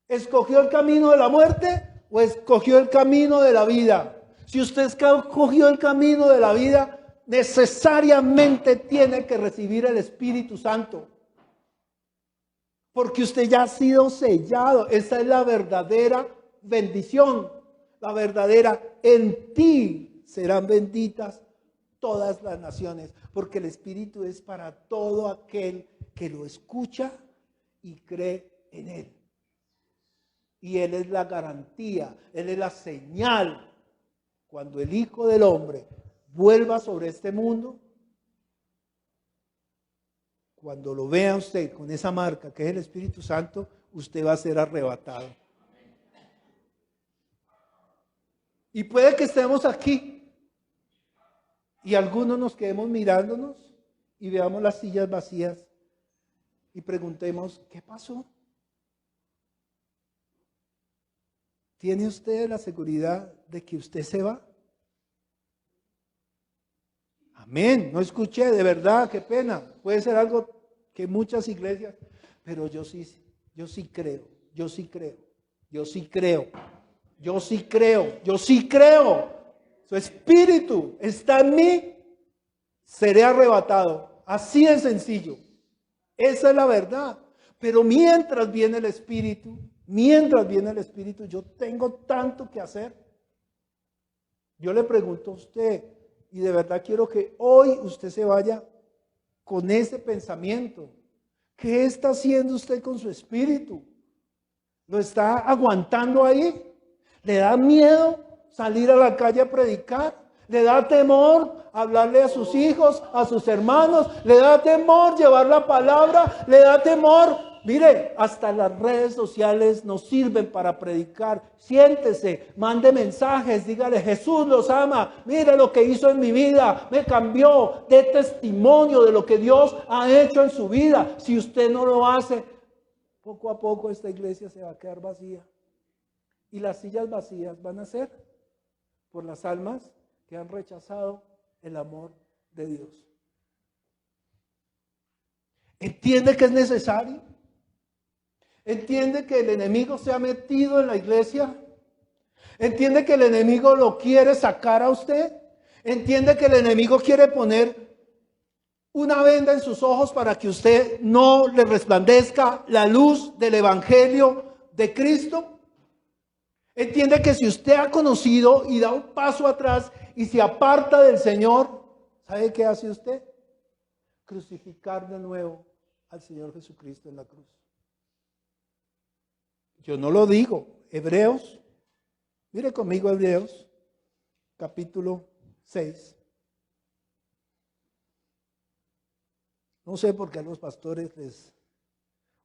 ¿Escogió el camino de la muerte o escogió el camino de la vida? Si usted escogió el camino de la vida, necesariamente tiene que recibir el Espíritu Santo. Porque usted ya ha sido sellado. Esa es la verdadera bendición. La verdadera, en ti serán benditas todas las naciones. Porque el Espíritu es para todo aquel que lo escucha y cree en Él. Y Él es la garantía, Él es la señal. Cuando el Hijo del Hombre vuelva sobre este mundo, cuando lo vea usted con esa marca que es el Espíritu Santo, usted va a ser arrebatado. Y puede que estemos aquí y algunos nos quedemos mirándonos y veamos las sillas vacías y preguntemos, ¿qué pasó? ¿Tiene usted la seguridad de que usted se va? Amén, no escuché, de verdad, qué pena. Puede ser algo que muchas iglesias, pero yo sí creo, yo sí creo, yo sí creo, yo sí creo, yo sí creo. Su espíritu está en mí, seré arrebatado. Así de sencillo. Esa es la verdad. Pero mientras viene el espíritu, yo tengo tanto que hacer. Yo le pregunto a usted, y de verdad quiero que hoy usted se vaya con ese pensamiento. ¿Qué está haciendo usted con su espíritu? ¿Lo está aguantando ahí? ¿Le da miedo salir a la calle a predicar? ¿Le da temor hablarle a sus hijos, a sus hermanos? ¿Le da temor llevar la palabra? ¿Le da temor? Mire, hasta las redes sociales nos sirven para predicar. Siéntese, mande mensajes, dígale, Jesús los ama, mire lo que hizo en mi vida, me cambió, dé testimonio de lo que Dios ha hecho en su vida. Si usted no lo hace, poco a poco esta iglesia se va a quedar vacía. Y las sillas vacías van a ser por las almas que han rechazado el amor de Dios. ¿Entiende que es necesario? ¿Entiende que el enemigo se ha metido en la iglesia? ¿Entiende que el enemigo lo quiere sacar a usted? ¿Entiende que el enemigo quiere poner una venda en sus ojos para que usted no le resplandezca la luz del evangelio de Cristo? ¿Entiende que si usted ha conocido y da un paso atrás y se aparta del Señor, ¿sabe qué hace usted? Crucificar de nuevo al Señor Jesucristo en la cruz. Yo no lo digo. Hebreos, mire conmigo Hebreos, capítulo 6. No sé por qué a los pastores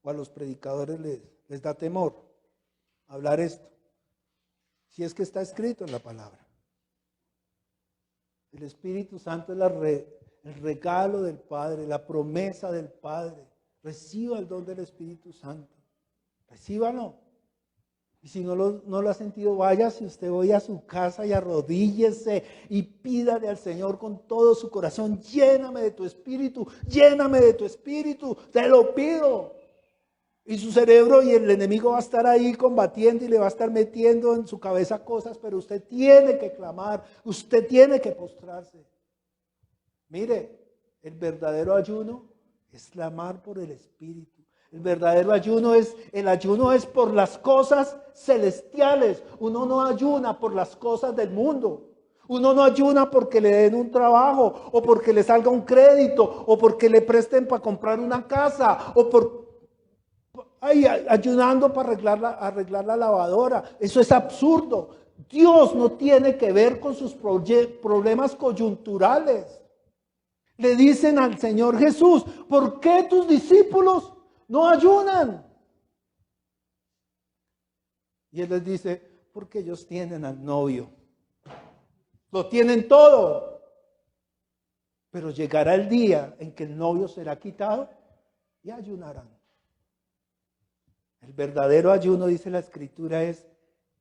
o a los predicadores les da temor hablar esto. Si es que está escrito en la palabra. El Espíritu Santo es el regalo del Padre, la promesa del Padre. Reciba el don del Espíritu Santo. Recíbalo. Y si no lo ha sentido, váyase usted hoy a su casa y arrodíllese y pídale al Señor con todo su corazón, lléname de tu espíritu, te lo pido. Y su cerebro y el enemigo va a estar ahí combatiendo y le va a estar metiendo en su cabeza cosas, pero usted tiene que clamar, usted tiene que postrarse. Mire, el verdadero ayuno es clamar por el Espíritu. El verdadero ayuno es por las cosas celestiales. Uno no ayuna por las cosas del mundo. Uno no ayuna porque le den un trabajo, o porque le salga un crédito, o porque le presten para comprar una casa, o ayunando para arreglar la lavadora. Eso es absurdo. Dios no tiene que ver con sus problemas coyunturales. Le dicen al Señor Jesús, ¿por qué tus discípulos no ayunan? Y Él les dice, porque ellos tienen al novio. Lo tienen todo. Pero llegará el día en que el novio será quitado y ayunarán. El verdadero ayuno, dice la Escritura, es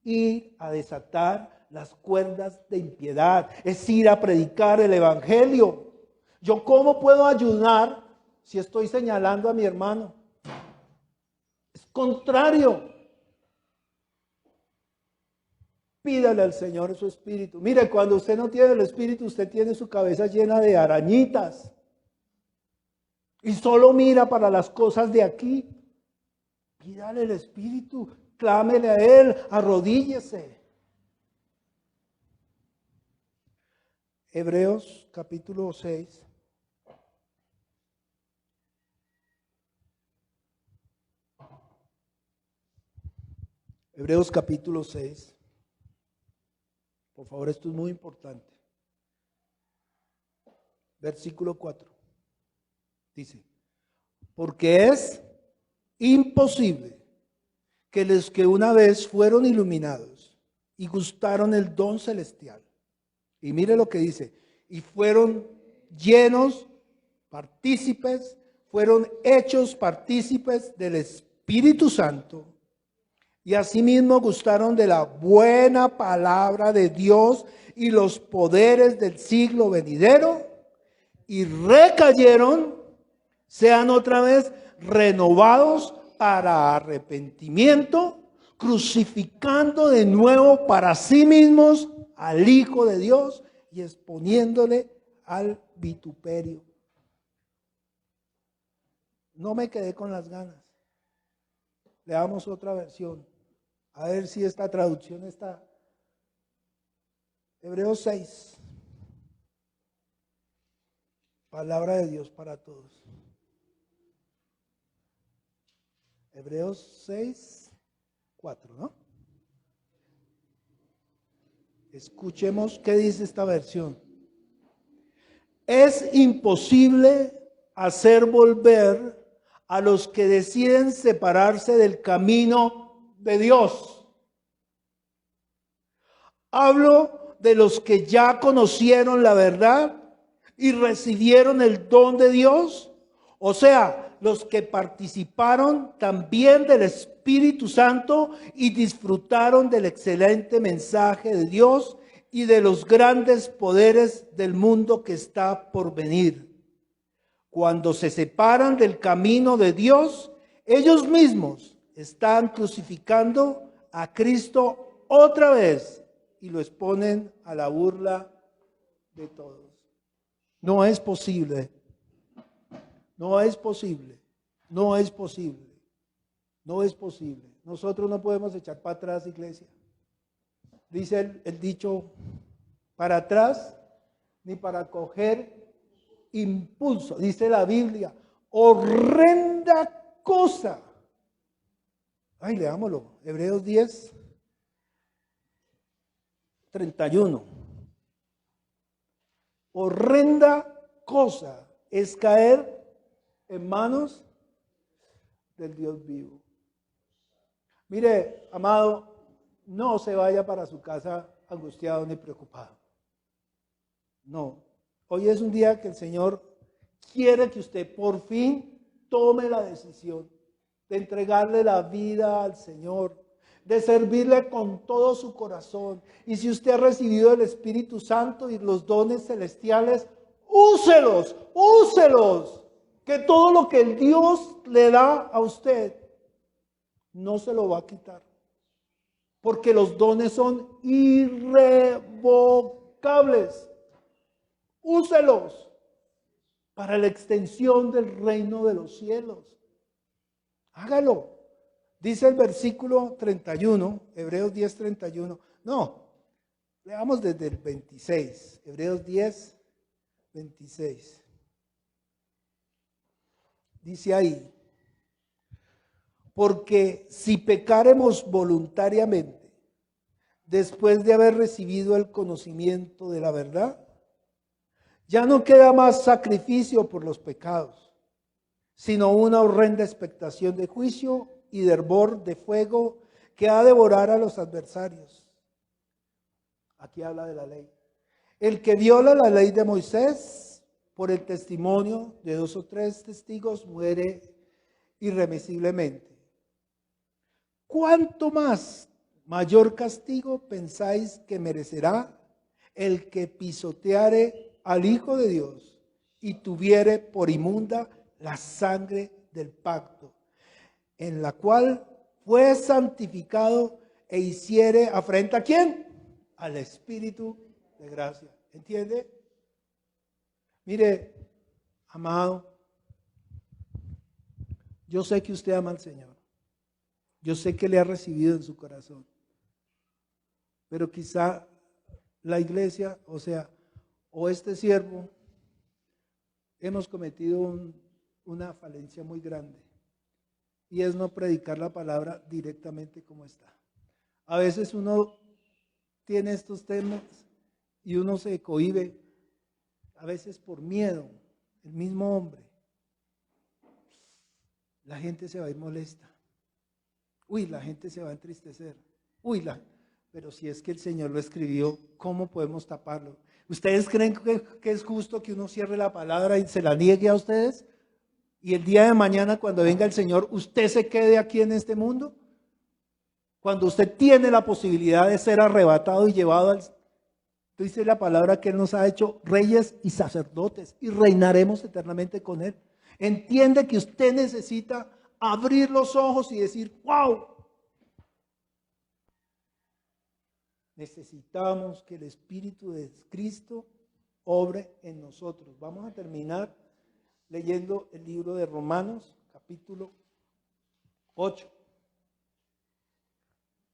ir a desatar las cuerdas de impiedad, es ir a predicar el evangelio. ¿Yo cómo puedo ayudar si estoy señalando a mi hermano? Es contrario. Pídale al Señor su espíritu. Mire, cuando usted no tiene el espíritu, usted tiene su cabeza llena de arañitas. Y solo mira para las cosas de aquí. Pídale el espíritu, clámele a Él, arrodíllese. Hebreos capítulo 6. Hebreos capítulo 6. Por favor, esto es muy importante. Versículo 4. Dice, porque es imposible que los que una vez fueron iluminados y gustaron el don celestial, y mire lo que dice, y fueron llenos, partícipes, fueron hechos partícipes del Espíritu Santo, y asimismo gustaron de la buena palabra de Dios y los poderes del siglo venidero, y recayeron, sean otra vez renovados para arrepentimiento, crucificando de nuevo para sí mismos al Hijo de Dios y exponiéndole al vituperio. No me quedé con las ganas. Leamos otra versión. A ver si esta traducción está. Hebreos 6. Palabra de Dios para todos. Hebreos 6, 4, ¿no? Escuchemos qué dice esta versión. Es imposible hacer volver a los que deciden separarse del camino de Dios. Hablo de los que ya conocieron la verdad y recibieron el don de Dios, o sea, los que participaron también del Espíritu Santo y disfrutaron del excelente mensaje de Dios y de los grandes poderes del mundo que está por venir. Cuando se separan del camino de Dios, ellos mismos están crucificando a Cristo otra vez y lo exponen a la burla de todos. No es posible. No es posible. No es posible. No es posible. Nosotros no podemos echar para atrás, iglesia. Dice el dicho, para atrás ni para coger impulso. Dice la Biblia, horrenda cosa. Ay, leámoslo. Hebreos 10, 31. Horrenda cosa es caer en manos del Dios vivo. Mire, amado, no se vaya para su casa angustiado ni preocupado. No. Hoy es un día que el Señor quiere que usted por fin tome la decisión de entregarle la vida al Señor, de servirle con todo su corazón. Y si usted ha recibido el Espíritu Santo y los dones celestiales, úselos, úselos. Que todo lo que el Dios le da a usted, no se lo va a quitar. Porque los dones son irrevocables. Úselos para la extensión del reino de los cielos. Hágalo. Dice el versículo 31, Hebreos 10, 31. No, leamos desde el 26. Hebreos 10, 26. Dice ahí, porque si pecaremos voluntariamente, después de haber recibido el conocimiento de la verdad, ya no queda más sacrificio por los pecados, sino una horrenda expectación de juicio y de hervor de fuego que ha de devorar a los adversarios. Aquí habla de la ley. El que viola la ley de Moisés por el testimonio de 2 o 3 testigos muere irremisiblemente. ¿Cuánto más mayor castigo pensáis que merecerá el que pisoteare al Hijo de Dios y tuviere por inmunda la sangre del pacto, en la cual fue santificado e hiciere afrenta ¿a quién? Al Espíritu de gracia. ¿Entiende? Mire, amado, yo sé que usted ama al Señor. Yo sé que le ha recibido en su corazón. Pero quizá la iglesia, o este siervo, hemos cometido una falencia muy grande. Y es no predicar la palabra directamente como está. A veces uno tiene estos temas y uno se cohíbe, a veces por miedo, el mismo hombre. La gente se va a ir molesta. Uy, la gente se va a entristecer. Pero si es que el Señor lo escribió, ¿cómo podemos taparlo? ¿Ustedes creen que es justo que uno cierre la palabra y se la niegue a ustedes? Y el día de mañana, cuando venga el Señor, ¿usted se quede aquí en este mundo? Cuando usted tiene la posibilidad de ser arrebatado y llevado al... Dice la palabra que Él nos ha hecho reyes y sacerdotes y reinaremos eternamente con Él. Entiende que usted necesita abrir los ojos y decir, wow. Necesitamos que el Espíritu de Cristo obre en nosotros. Vamos a terminar leyendo el libro de Romanos, capítulo 8.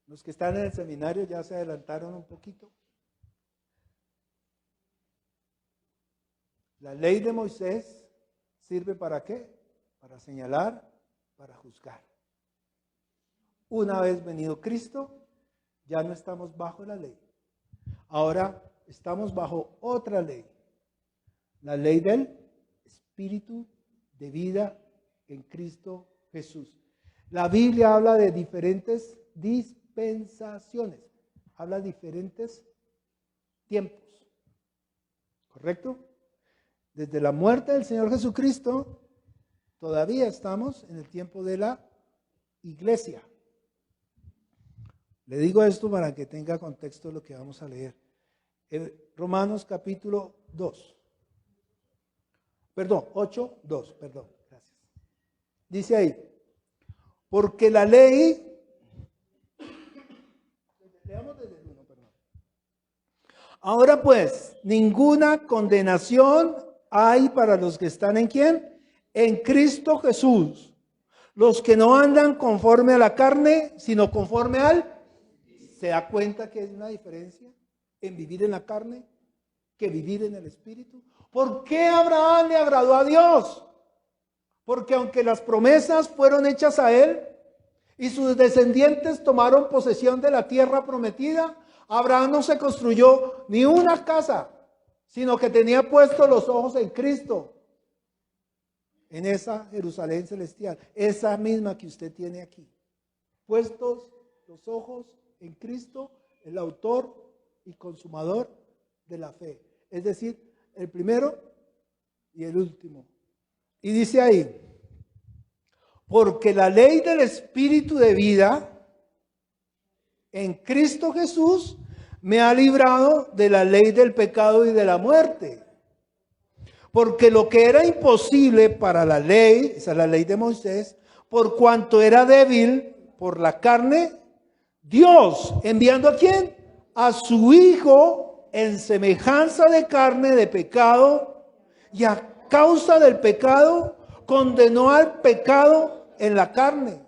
Los que están en el seminario ya se adelantaron un poquito. La ley de Moisés sirve ¿para qué? Para señalar, para juzgar. Una vez venido Cristo, ya no estamos bajo la ley. Ahora estamos bajo otra ley. La ley del Espíritu de vida en Cristo Jesús. La Biblia habla de diferentes dispensaciones. Habla de diferentes tiempos. ¿Correcto? Desde la muerte del Señor Jesucristo, todavía estamos en el tiempo de la iglesia. Le digo esto para que tenga contexto de lo que vamos a leer. Romanos capítulo 2. Perdón, 8, 2, perdón, gracias. Dice ahí, porque la ley, leamos desde el 1, perdón. Ahora pues, ninguna condenación hay para los que están ¿en quién? En Cristo Jesús. Los que no andan conforme a la carne, sino conforme al... ¿Se da cuenta que hay una diferencia en vivir en la carne que vivir en el Espíritu? ¿Por qué Abraham le agradó a Dios? Porque aunque las promesas fueron hechas a él y sus descendientes tomaron posesión de la tierra prometida, Abraham no se construyó ni una casa, sino que tenía puestos los ojos en Cristo, en esa Jerusalén celestial, esa misma que usted tiene aquí. Puestos los ojos en Cristo, el autor y consumador de la fe. Es decir, el primero y el último. Y dice ahí, porque la ley del Espíritu de vida en Cristo Jesús me ha librado de la ley del pecado y de la muerte. Porque lo que era imposible para la ley, esa es la ley de Moisés, por cuanto era débil por la carne, Dios, enviando ¿a quién? A su Hijo en semejanza de carne de pecado, y a causa del pecado condenó al pecado en la carne,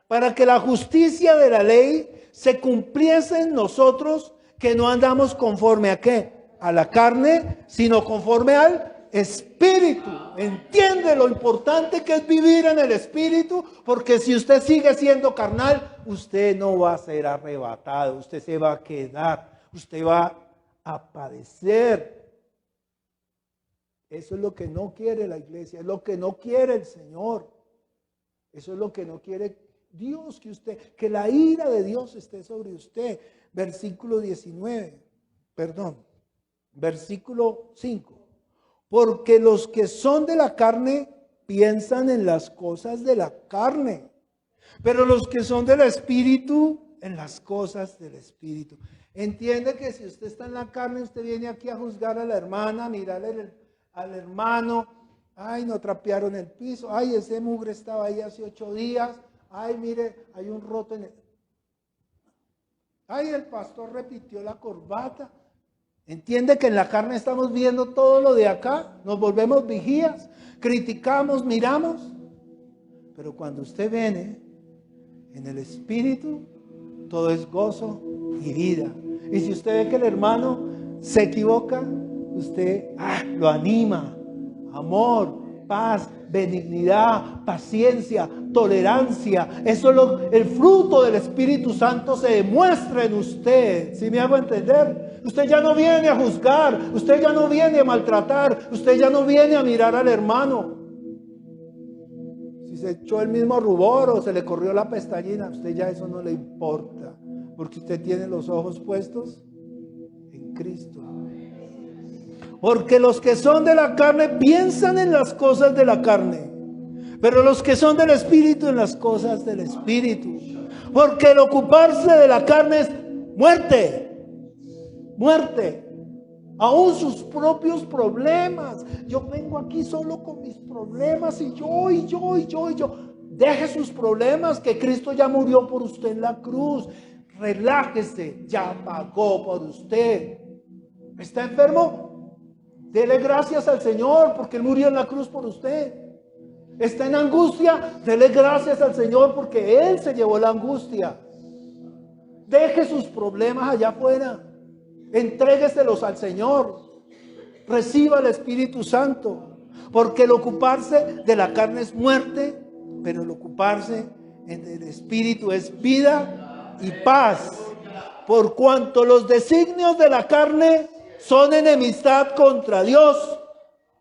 para que la justicia de la ley se cumpliese en nosotros, que no andamos conforme a ¿qué? A la carne, sino conforme al Espíritu. Entiende lo importante que es vivir en el Espíritu, porque si usted sigue siendo carnal, usted no va a ser arrebatado, usted se va a quedar, usted va a padecer. Eso es lo que no quiere la iglesia, es lo que no quiere el Señor. Eso es lo que no quiere Dios, que la ira de Dios esté sobre usted. Versículo 5. Porque los que son de la carne piensan en las cosas de la carne, pero los que son del Espíritu en las cosas del Espíritu. Entiende que si usted está en la carne, usted viene aquí a juzgar a la hermana, a mirarle al hermano. Ay, no trapearon el piso. Ay, ese mugre estaba ahí hace 8 días. Ay, mire, hay un roto en el... Ay, el pastor repitió la corbata. Entiende que en la carne estamos viendo todo lo de acá. Nos volvemos vigías, criticamos, miramos. Pero cuando usted viene en el Espíritu, todo es gozo y vida. Y si usted ve que el hermano se equivoca, usted lo anima. Amor, paz, benignidad, paciencia, tolerancia. Eso es el fruto del Espíritu Santo se demuestra en usted. ¿Sí me hago entender? Usted ya no viene a juzgar, usted ya no viene a maltratar, usted ya no viene a mirar al hermano. Si se echó el mismo rubor o se le corrió la pestañina, a usted ya eso no le importa, porque usted tiene los ojos puestos en Cristo. Porque los que son de la carne piensan en las cosas de la carne, pero los que son del Espíritu en las cosas del Espíritu. Porque el ocuparse de la carne es muerte, muerte. Aún sus propios problemas. Yo vengo aquí solo con mis problemas y yo. Deje sus problemas, que Cristo ya murió por usted en la cruz. Relájese, ya pagó por usted. ¿Está enfermo? Dele gracias al Señor porque Él murió en la cruz por usted. ¿Está en angustia? Dele gracias al Señor porque Él se llevó la angustia. Deje sus problemas allá afuera. Entrégueselos al Señor. Reciba el Espíritu Santo. Porque el ocuparse de la carne es muerte, pero el ocuparse del Espíritu es vida y paz. Por cuanto los designios de la carne son enemistad contra Dios,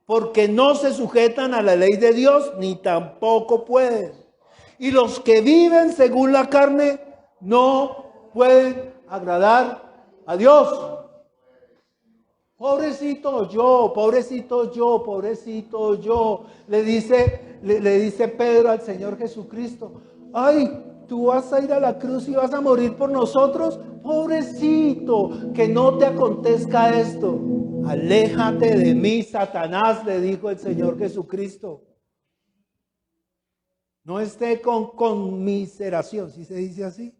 porque no se sujetan a la ley de Dios, ni tampoco pueden. Y los que viven según la carne no pueden agradar a Dios. Pobrecito yo, pobrecito yo, pobrecito yo. Le dice Pedro al Señor Jesucristo: ay, tú vas a ir a la cruz y vas a morir por nosotros. Pobrecito, que no te acontezca esto. Aléjate de mí, Satanás, le dijo el Señor Jesucristo. No esté con conmiseración, ¿sí se dice así?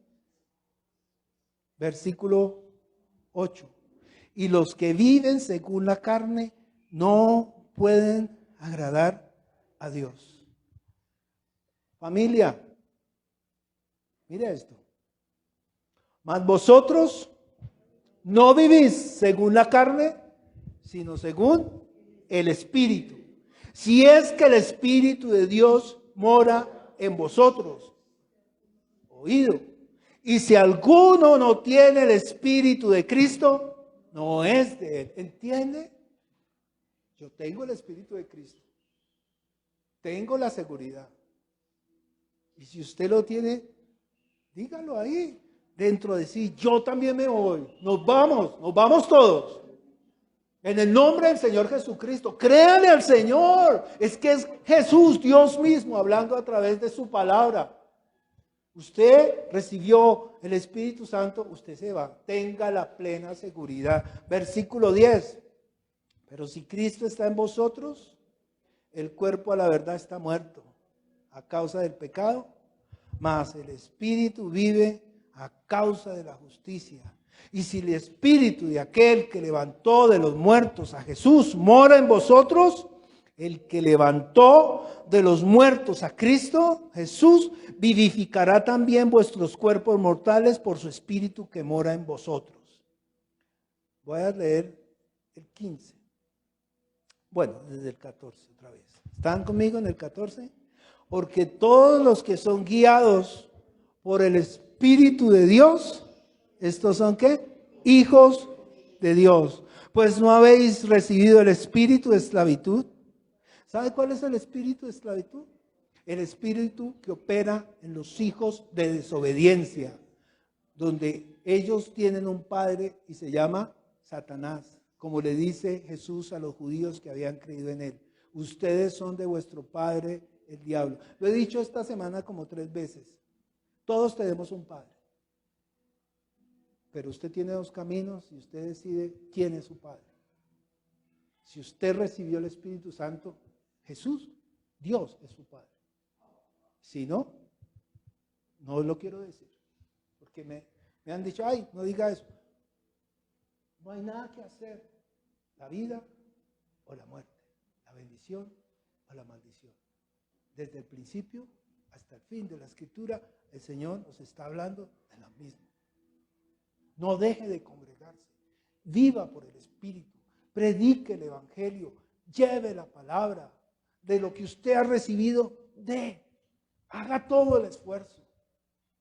Versículo 8. Y los que viven según la carne no pueden agradar a Dios. Familia, mire esto. Mas vosotros no vivís según la carne, sino según el Espíritu. Si es que el Espíritu de Dios mora en vosotros. Oído. Y si alguno no tiene el Espíritu de Cristo, no es de Él. ¿Entiende? Yo tengo el Espíritu de Cristo. Tengo la seguridad. Y si usted lo tiene, dígalo ahí, dentro de sí. Yo también me voy. Nos vamos todos. En el nombre del Señor Jesucristo. Créale al Señor. Es que es Jesús, Dios mismo, hablando a través de su palabra. Usted recibió el Espíritu Santo, usted se va. Tenga la plena seguridad. Versículo 10. Pero si Cristo está en vosotros, el cuerpo a la verdad está muerto a causa del pecado, mas el Espíritu vive a causa de la justicia. Y si el Espíritu de aquel que levantó de los muertos a Jesús mora en vosotros, el que levantó de los muertos a Cristo Jesús vivificará también vuestros cuerpos mortales por su Espíritu que mora en vosotros. Voy a leer el 15. Bueno, desde el 14 otra vez. ¿Están conmigo en el 14? Porque todos los que son guiados por el Espíritu de Dios, ¿estos son qué? Hijos de Dios. Pues no habéis recibido el espíritu de esclavitud. ¿Sabe cuál es el espíritu de esclavitud? El espíritu que opera en los hijos de desobediencia, donde ellos tienen un padre y se llama Satanás, como le dice Jesús a los judíos que habían creído en él. Ustedes son de vuestro padre el diablo. Lo he dicho esta semana como 3 veces. Todos tenemos un padre. Pero usted tiene dos caminos y usted decide quién es su padre. Si usted recibió el Espíritu Santo, Jesús, Dios es su padre. Si no, no lo quiero decir. Porque me han dicho, ay, no diga eso. No hay nada que hacer. La vida o la muerte. La bendición o la maldición. Desde el principio hasta el fin de la Escritura, el Señor nos está hablando de lo mismo. No deje de congregarse. Viva por el Espíritu. Predique el Evangelio. Lleve la palabra. De lo que usted ha recibido, dé. Haga todo el esfuerzo.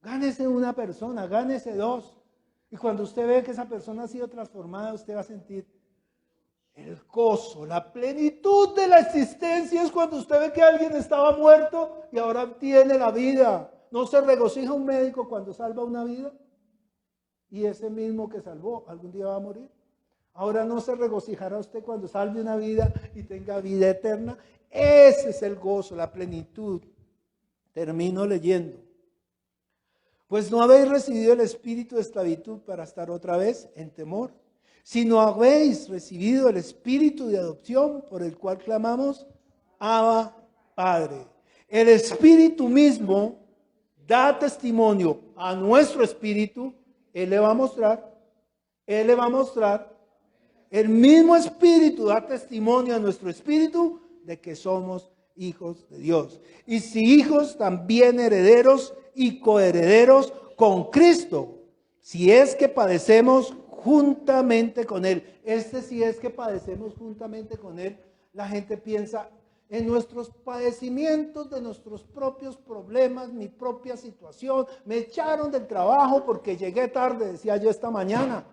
Gánese una persona, gánese dos. Y cuando usted ve que esa persona ha sido transformada, usted va a sentir el gozo, la plenitud de la existencia. Es cuando usted ve que alguien estaba muerto y ahora tiene la vida. ¿No se regocija un médico cuando salva una vida? Y ese mismo que salvó, algún día va a morir. Ahora no se regocijará usted cuando salve una vida y tenga vida eterna. Ese es el gozo, la plenitud. Termino leyendo. Pues no habéis recibido el espíritu de esclavitud para estar otra vez en temor, sino habéis recibido el espíritu de adopción por el cual clamamos, Abba, Padre. El Espíritu mismo da testimonio a nuestro espíritu. Él le va a mostrar. El mismo Espíritu da testimonio a nuestro espíritu de que somos hijos de Dios. Y si hijos, también herederos y coherederos con Cristo, si es que padecemos juntamente con Él. Si es que padecemos juntamente con Él, la gente piensa en nuestros padecimientos, de nuestros propios problemas, mi propia situación. Me echaron del trabajo porque llegué tarde, decía yo esta mañana.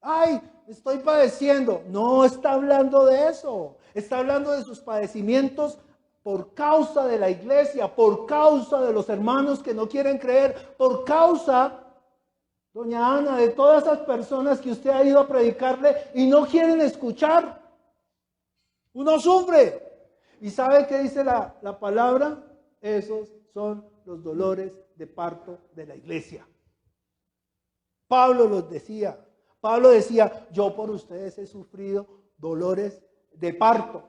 Ay, estoy padeciendo. No está hablando de eso. Está hablando de sus padecimientos por causa de la iglesia, por causa de los hermanos que no quieren creer, por causa, doña Ana, de todas esas personas que usted ha ido a predicarle y no quieren escuchar. Uno sufre. ¿Y sabe qué dice la palabra? Esos son los dolores de parto de la iglesia. Pablo los decía. Pablo decía, yo por ustedes he sufrido dolores de parto.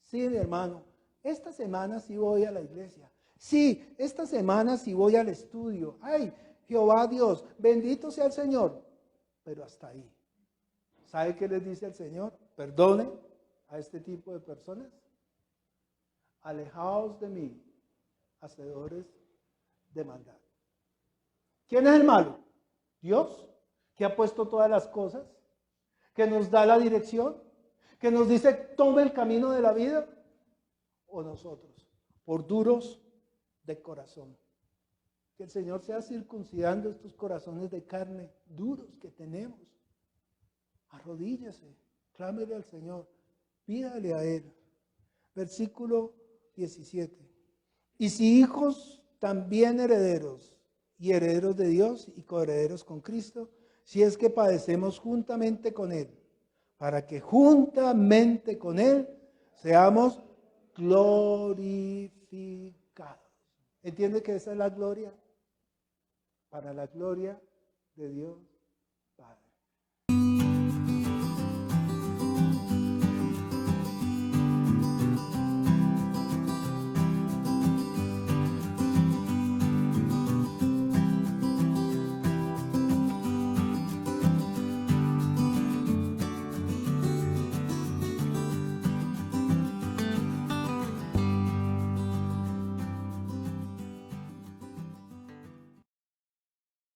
Sí, mi hermano, esta semana sí voy a la iglesia. Sí, esta semana sí voy al estudio. Ay, Jehová Dios, bendito sea el Señor. Pero hasta ahí. ¿Sabe qué les dice el Señor? Perdone a este tipo de personas. Alejaos de mí, hacedores de maldad. ¿Quién es el malo? Dios, que ha puesto todas las cosas, que nos da la dirección, que nos dice tome el camino de la vida, o nosotros, por duros de corazón. Que el Señor sea circuncidando estos corazones de carne duros que tenemos. Arrodíllese, clámele al Señor, pídale a Él. Versículo 17. Y si hijos, también herederos, y herederos de Dios y coherederos con Cristo, si es que padecemos juntamente con Él, para que juntamente con Él seamos glorificados. ¿Entiende que esa es la gloria? Para la gloria de Dios